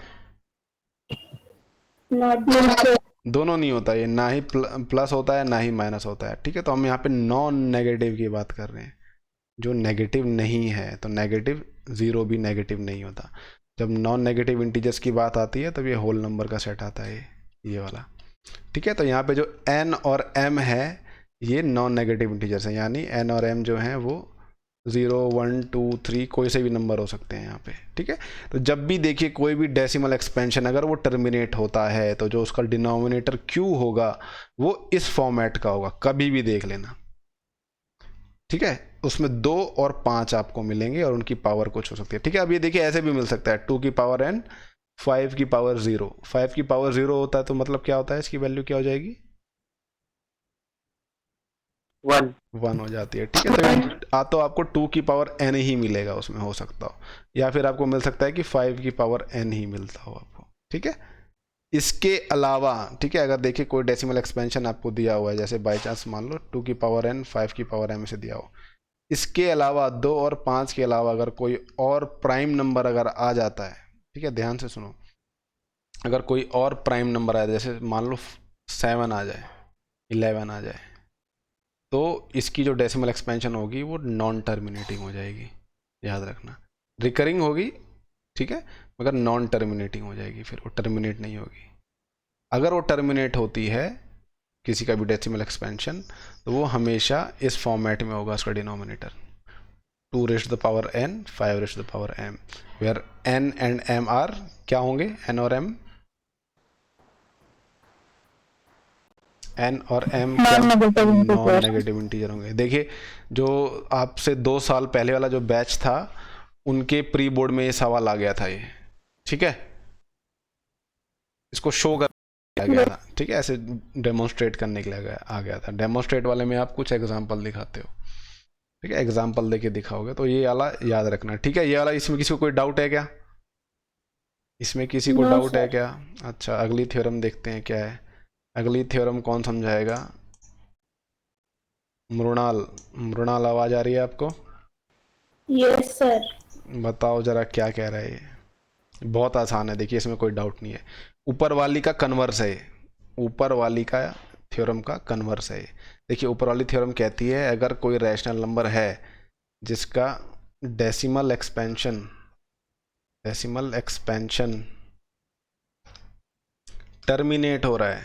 दोनों नहीं होता ये, ना ही प्लस होता है ना ही माइनस होता है, ठीक है। तो हम यहाँ पे नॉन नेगेटिव की बात कर रहे हैं, जो नेगेटिव नहीं है। तो नेगेटिव, जीरो भी नेगेटिव नहीं होता। जब नॉन नेगेटिव इंटीजर्स की बात आती है तब ये होल नंबर का सेट आता है, ये वाला, ठीक है। तो यहाँ पे जो n और m है ये नॉन नेगेटिव इंटीजर्स हैं, यानी n और m जो हैं वो 0 1 2 3 कोई से भी नंबर हो सकते हैं यहाँ पे, ठीक है। तो जब भी देखिए कोई भी डेसिमल एक्सपेंशन अगर वो टर्मिनेट होता है तो जो उसका डिनोमिनेटर q होगा वो इस फॉर्मेट का होगा, कभी भी देख लेना, ठीक है। उसमें 2 और 5 आपको मिलेंगे और उनकी पावर कुछ हो सकती है, ठीक है। अब ये देखिए ऐसे भी मिल सकता है 2 की पावर n 5 की पावर 0, 5 की पावर 0 होता है तो मतलब क्या होता है, इसकी वैल्यू क्या हो जाएगी? 1 हो जाती है, ठीक है। तो आपको 2 की पावर n ही मिलेगा, उसमें हो सकता हो, या फिर आपको मिल सकता है कि 5 की पावर n ही मिलता हो आपको, ठीक है। इसके अलावा, ठीक है, अगर देखिए कोई डेसिमल एक्सपेंशन आपको दिया हुआ है, जैसे बाई चांस मान लो 2 की पावर n 5 की पावर m से दिया हो, इसके अलावा 2 और 5 के अलावा अगर कोई और प्राइम नंबर अगर आ जाता है, ठीक है, ध्यान से सुनो, अगर कोई और प्राइम नंबर आ जाए, जैसे मान लो 7 आ जाए, 11 आ जाए, तो इसकी जो डेसिमल एक्सपेंशन होगी वो नॉन टर्मिनेटिंग हो जाएगी, याद रखना। रिकरिंग होगी, ठीक है, मगर नॉन टर्मिनेटिंग हो जाएगी, फिर वो टर्मिनेट नहीं होगी। अगर वो टर्मिनेट होती है किसी का भी डेसिमल एक्सपेंशन तो वो हमेशा इस फॉर्मेट में होगा, उसका denominator 2 raised to the power n 5 raised to the power m, where n and m are क्या होंगे, n और m, n और m नॉन नेगेटिव इंटीजर होंगे। देखिए जो आपसे 2 साल पहले वाला जो बैच था उनके प्री बोर्ड में ये सवाल आ गया था, ये, ठीक है, इसको शो कर गया था, ठीक है, ऐसे डेमोन्स्ट्रेट करने के लिए आ गया था। डेमोन्स्ट्रेट वाले में आप कुछ एग्जांपल दिखाते हो, ठीक है, एग्जांपल देके दिखाओगे, तो ये वाला याद रखना, ठीक है। ये वाला, इसमें किसी को कोई डाउट है क्या? इसमें किसी को डाउट है क्या? अच्छा, अगली थ्योरम देखते हैं क्या है। अगली थ्योरम कौन समझाएगा? मृणाल आवाज आ रही है आपको? Yes sir. बताओ जरा क्या कह रहा है ये। बहुत आसान है, देखिए इसमें कोई डाउट नहीं है। ऊपर वाली का कन्वर्स है, ऊपर वाली का थ्योरम का कन्वर्स है। देखिए ऊपर वाली थ्योरम कहती है अगर कोई रैशनल नंबर है जिसका डेसिमल एक्सपेंशन टर्मिनेट हो रहा है,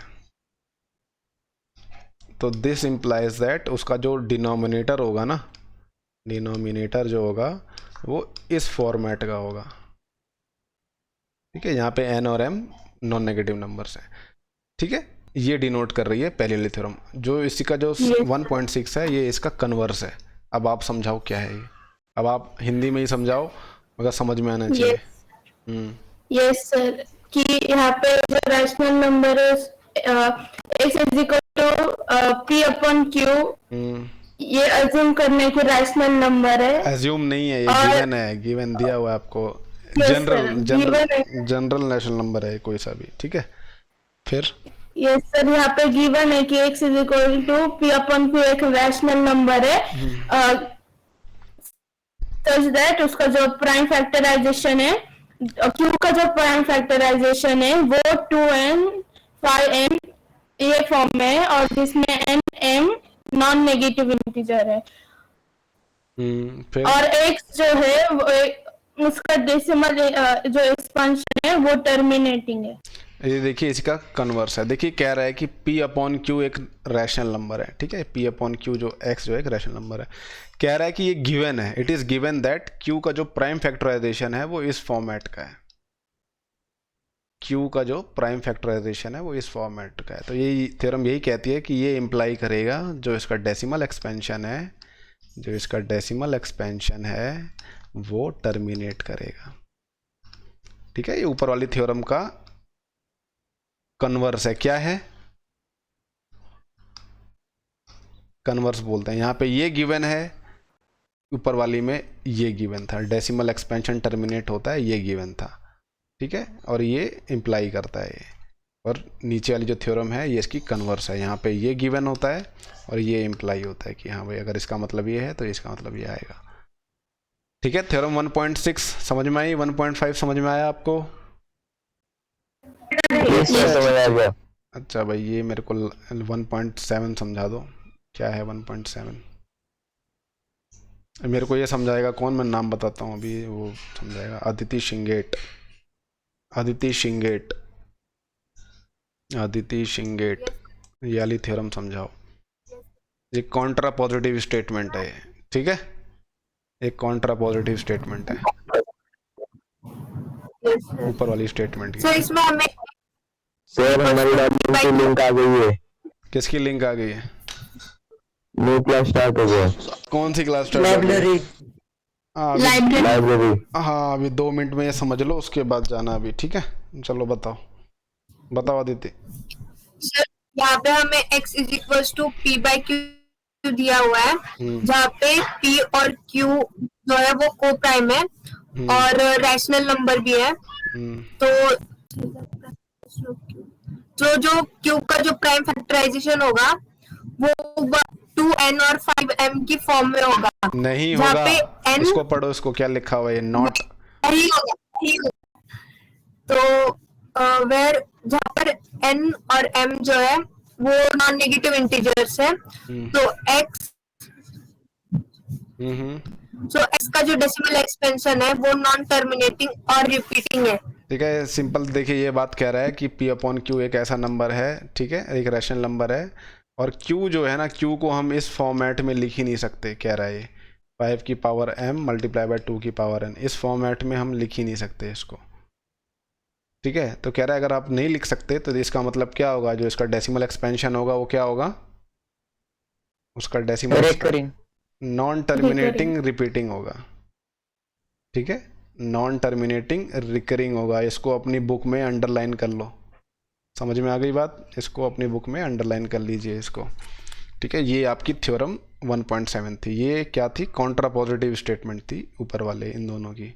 तो दिस इंप्लाइज दैट उसका जो डिनोमिनेटर होगा ना, डिनोमिनेटर जो होगा वो इस फॉर्मेट का होगा, ठीक है। यहाँ पे n और m नॉन नेगेटिव नंबर्स हैं, ठीक है। ये डिनोट कर रही है पहली वाली थ्योरम। जो इसका जो 1.6 है ये इसका कन्वर्स है। अब आप समझाओ क्या है ये। अब आप हिंदी में ही समझाओ, मगर समझ में आना चाहिए। यस सर, कि यहाँ पे जो रैशनल नंबर है x is equal to p upon q, ये अज्यूम करने की रैशनल नंबर है। अज्यूम नहीं है, ये गिवन है, गिवन दिया हुआ है आपको। जनरल नेशनल नंबर है कोई सा भी, ठीक है। फिर यस सर, यहाँ पे गिवन है कि x is equal to p upon q एक रैशनल नंबर है, सच दैट उसका जो प्राइम फैक्टराइजेशन है, q का जो प्राइम फैक्टराइजेशन है वो 2n 5m ये फॉर्म में है, और जिसमें n m non negative integer है। फिर और x जो है उसका डेसिमल जो एक्सपेंशन है वो टर्मिनेटिंग है। ये देखिए इसका कन्वर्स है। देखिए कह रहा है कि p अपॉन क्यू एक रैशनल नंबर है, ठीक है। p अपॉन क्यू जो x जो है एक रैशनल नंबर है। कह रहा है कि ये गिवन है, it is given that q का जो प्राइम फैक्टराइजेशन है वो इस फॉर्मेट का है। q का जो प्राइम फैक्टराइजेशन है वो इस फॉर्मेट का है। तो ये थ्योरम यही कहती है कि ये इम्प्लाई करेगा जो इसका डेसिमल एक्सपेंशन है, जो इसका डेसिमल एक्सपेंशन है वो टर्मिनेट करेगा, ठीक है। ये ऊपर वाली थ्योरम का कन्वर्स है। क्या है? कन्वर्स बोलते हैं। यहाँ पे ये गिवन है, ऊपर वाली में ये गिवन था। डेसिमल एक्सपेंशन टर्मिनेट होता है, ये गिवन था, ठीक है। और ये इम्प्लाई करता है ये, और नीचे वाली जो थ्योरम है ये इसकी कन्वर्स है। यहाँ पे ये गिवन होता है और ये इम्प्लाई होता है कि हाँ भाई अगर इसका मतलब ये है तो इसका मतलब ये आएगा, ठीक है। थ्योरम 1.6 समझ में आई? 1.5 समझ में आया आपको? समझ आ गया। अच्छा भाई ये मेरे को 1.7 समझा दो। क्या है 1.7? मेरे को ये समझाएगा कौन? मैं नाम बताता हूँ अभी, वो समझाएगा। अदिति शिंगेट, अदिति शिंगेट, अदिति शिंगेट। ये वाली थ्योरम समझाओ। ये कॉन्ट्रा पॉजिटिव स्टेटमेंट है, ठीक है। एक कॉन्ट्रा पॉजिटिव स्टेटमेंट है ऊपर वाली स्टेटमेंट की। सर इसमें हमें सर हमारी डॉक्यूमेंट की लिंक आ गई है। किसकी लिंक आ गई है? न्यू क्लास स्टार्ट हो गया। कौन सी क्लास स्टार्ट? लाइब्रेरी। लाइब्रेरी। हाँ अभी 2 मिनट में ये समझ लो, उसके बाद जाना अभी, ठीक है। चलो बताओ, बताओ अदिति। सर यहाँ पे हमें x is equal to p by Q दिया हुआ है, जहाँ पे p और q जो है वो को प्राइम है और रैशनल नंबर भी है। तो जो q का जो प्राइम फैक्टराइजेशन होगा वो 2n और 5m की फॉर्म में होगा। नहीं जहाँ होगा, पे n इसको पढ़ो, इसको क्या लिखा हुआ है? नॉट ही होगा, ही होगा। तो वेर जहाँ पर n और m जो है वो नॉन नेगेटिव इंटीजर्स है, तो x जो x का जो डेसिमल एक्सपेंशन है वो नॉन टर्मिनेटिंग और रिपीटिंग है, ठीक है। सिंपल देखिए ये बात कह रहा है कि p अपॉन क्यू एक ऐसा नंबर है, ठीक है, एक रैशनल नंबर है। और q जो है ना, q को हम इस फॉर्मेट में लिख ही नहीं सकते, कह रहा है ये 5 की पावर m मल्टीप्लाई बाय 2 की पावर n। इस फॉर्मेट में हम लिख ही नहीं सकते इसको, ठीक है। तो कह रहा है अगर आप नहीं लिख सकते तो इसका मतलब क्या होगा? जो इसका डेसिमल एक्सपेंशन होगा वो क्या होगा? उसका decimal recurring, non terminating repeating होगा, ठीक है। नॉन टर्मिनेटिंग रिकरिंग होगा। इसको अपनी बुक में अंडरलाइन कर लो। समझ में आ गई बात? इसको अपनी बुक में अंडरलाइन कर लीजिए इसको, ठीक है। ये आपकी थ्योरम 1.7 थी। ये क्या थी? कॉन्ट्रा पॉजिटिव स्टेटमेंट थी ऊपर वाले इन दोनों की,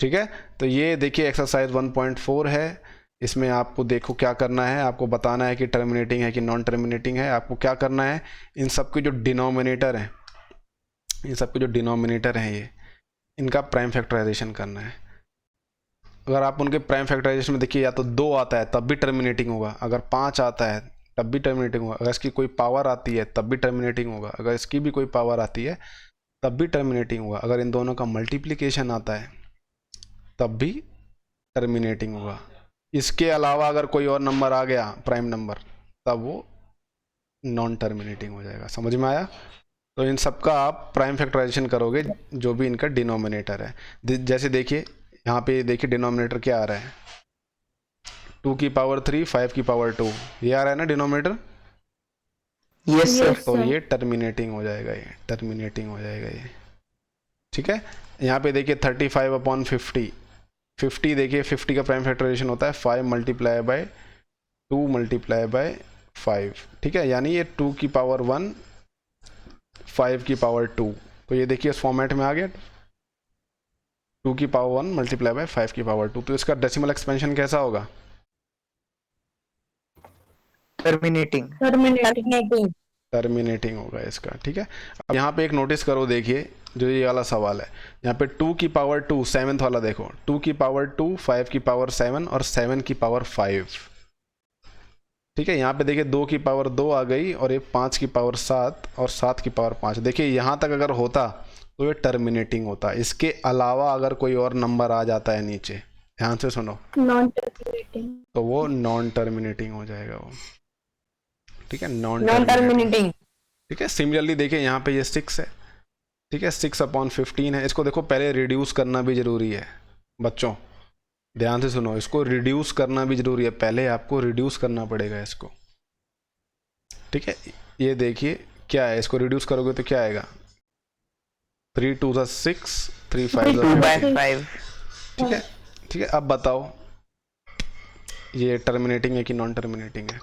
ठीक है। तो ये देखिए एक्सरसाइज 1.4 है। इसमें आपको देखो क्या करना है, आपको बताना है कि टर्मिनेटिंग है कि नॉन टर्मिनेटिंग है। आपको क्या करना है, इन सब के जो डिनोमिनेटर हैं, इन सब के जो डिनोमिनेटर हैं ये, इनका प्राइम फैक्टराइजेशन करना है। अगर आप उनके प्राइम फैक्टराइजेशन में देखिए, या तो 2 आता है तब भी टर्मिनेटिंग होगा, अगर 5 आता है तब भी टर्मिनेटिंग होगा, अगर इसकी कोई पावर आती है तब भी टर्मिनेटिंग होगा, अगर इसकी भी कोई पावर आती है तब भी टर्मिनेटिंग होगा, अगर इन दोनों का मल्टीप्लिकेशन आता है तब भी टर्मिनेटिंग होगा। इसके अलावा अगर कोई और नंबर आ गया प्राइम नंबर, तब वो नॉन टर्मिनेटिंग हो जाएगा। समझ में आया? तो इन सब का आप प्राइम फैक्टराइजेशन करोगे जो भी इनका डिनोमिनेटर है। जैसे देखिए यहाँ पे देखिए डिनोमिनेटर क्या आ रहा है, 2 की पावर 3 5 की पावर 2, ये आ रहा है ना डिनोमिनेटर। Yes sir. तो ये टर्मिनेटिंग हो जाएगा, ये टर्मिनेटिंग हो जाएगा ये, ठीक है। यहाँ पे देखिए 35 अपॉन 50, 50 देखिए 50 का प्राइम फैक्टराइजेशन होता है 5 मल्टीप्लाई बाय 2 मल्टीप्लाई बाय 5, ठीक है। यानी ये 2 की पावर 1 5 की पावर 2, तो ये देखिए इस फॉर्मेट में आ गया 2 की पावर 1 मल्टीप्लाई बाय 5 की पावर 2। तो इसका डेसिमल एक्सपेंशन कैसा होगा? टर्मिनेटिंग। टर्मिनेटिंग होगा इसका, ठीक है। अब यहाँ पे एक नोटिस करो, देखिए जो ये वाला सवाल है, यहाँ पे 2 की पावर 2 7th वाला देखो, 2 की पावर 2 5 की पावर 7 और 7 की पावर 5, ठीक है। यहाँ पे देखिए 2 की पावर 2 आ गई और ये 5 की पावर 7 और 7 की पावर 5। देखिए यहाँ तक अगर होता तो ये टर्मिनेटिंग होता है। इसके अलावा अगर कोई और नंबर आ जाता है नीचे, ध्यान से सुनो, नॉन टर्मिनेटिंग, तो वो नॉन टर्मिनेटिंग हो जाएगा वो, ठीक है, नॉन नॉन टर्मिनेटिंग। टर्मिनेटिंग। ठीक है, सिमिलरली देखिए यहाँ पे ये 6 है, ठीक है, 6/15 है। इसको देखो पहले रिड्यूस करना भी जरूरी है बच्चों, ध्यान से सुनो, इसको रिड्यूस करना भी जरूरी है, पहले आपको रिड्यूस करना पड़ेगा इसको, ठीक है। ये देखिए क्या है, इसको रिड्यूस करोगे तो क्या आएगा, 3 2 6, 3 5 2/5 ठीक है, ठीक है। अब बताओ ये टर्मिनेटिंग है कि नॉन टर्मिनेटिंग है?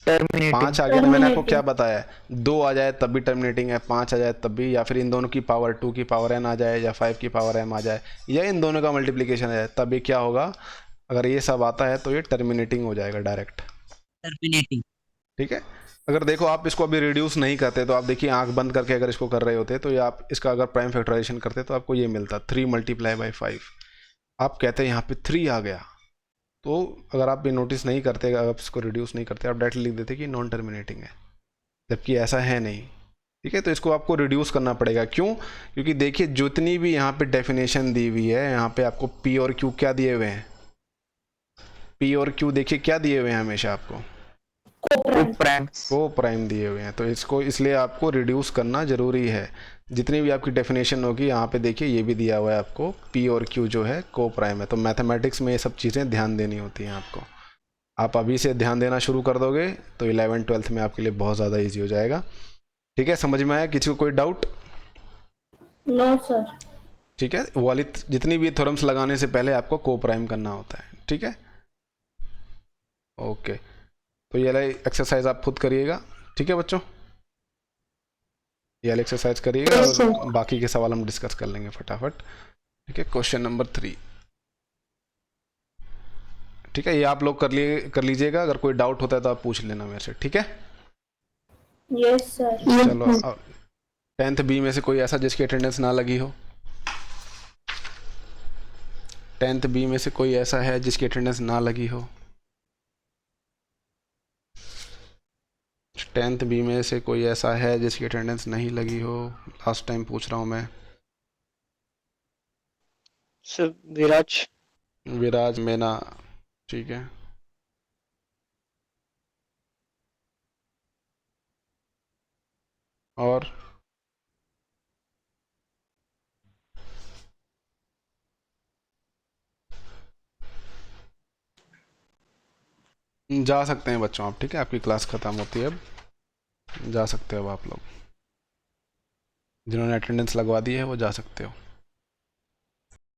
टर्मिनेटिंग 5 आ गया तो मैंने आपको क्या बताया है, 2 आ जाए तब भी टर्मिनेटिंग है, 5 आ जाए तब भी, या फिर इन दोनों की पावर 2 की पावर n आ जाए, या 5 की पावर m आ जाए, या इन दोनों का मल्टीप्लिकेशन आ जाए, तब ये क्या होगा, अगर ये सब आता है तो ये टर्मिनेटिंग हो जाएगा डायरेक्ट, टर्मिनेटिंग ठीक है। अगर देखो आप इसको अभी रिड्यूस नहीं करते तो आप देखिए आंख बंद करके अगर इसको कर रहे होते तो ये आप इसका अगर प्राइम फैक्टराइजेशन करते तो आपको ये मिलता 3 × 5। आप कहते हैं यहाँ पे 3 आ गया, तो अगर आप ये नोटिस नहीं करते, अगर आप इसको रिड्यूस नहीं करते, आप डायरेक्टली लिख देते कि नॉन टर्मिनेटिंग है, जबकि ऐसा है नहीं, ठीक है। तो इसको आपको रिड्यूस करना पड़ेगा, क्यों? क्योंकि देखिए जितनी भी यहाँ पे डेफिनेशन दी हुई है, यहाँ पे आपको पी और क्यू क्या दिए हुए हैं, पी और क्यू देखिए क्या दिए हुए हैं हमेशा आपको, को प्राइम दिए हुए हैं, तो इसको इसलिए आपको रिड्यूस करना जरूरी है। जितनी भी आपकी डेफिनेशन होगी यहाँ पे देखिए ये भी दिया हुआ है आपको, पी और क्यू जो है को प्राइम है, तो मैथमेटिक्स में ये सब चीज़ें ध्यान देनी होती हैं आपको। आप अभी से ध्यान देना शुरू कर दोगे तो 11th 12th में आपके लिए बहुत ज़्यादा ईजी हो जाएगा, ठीक है। समझ में आया? किसी को कोई डाउट? No sir. ठीक है, वो वाली जितनी भी थ्योरम्स लगाने से पहले आपको को प्राइम करना होता है, ठीक है। ओके, तो ये वाला एक्सरसाइज आप खुद करिएगा, ठीक है बच्चों, ये वाला एक्सरसाइज करिएगा और बाकी के सवाल हम डिस्कस कर लेंगे फटाफट, ठीक है। क्वेश्चन नंबर 3, ठीक है, ये आप लोग कर लीजिएगा, अगर कोई डाउट होता है तो आप पूछ लेना मेरे से, ठीक है। Yes sir. चलो 10th B में से कोई ऐसा जिसकी अटेंडेंस ना लगी हो, 10th B में से कोई ऐसा है जिसकी अटेंडेंस ना लगी हो, 10th B में से कोई ऐसा है जिसकी अटेंडेंस नहीं लगी हो? लास्ट टाइम पूछ रहा हूँ मैं। सर विराज मीना, ठीक है। और जा सकते हैं बच्चों आप, ठीक है, आपकी क्लास ख़त्म होती है अब, जा सकते हो अब आप लोग, जिन्होंने अटेंडेंस लगवा दी है वो जा सकते हो।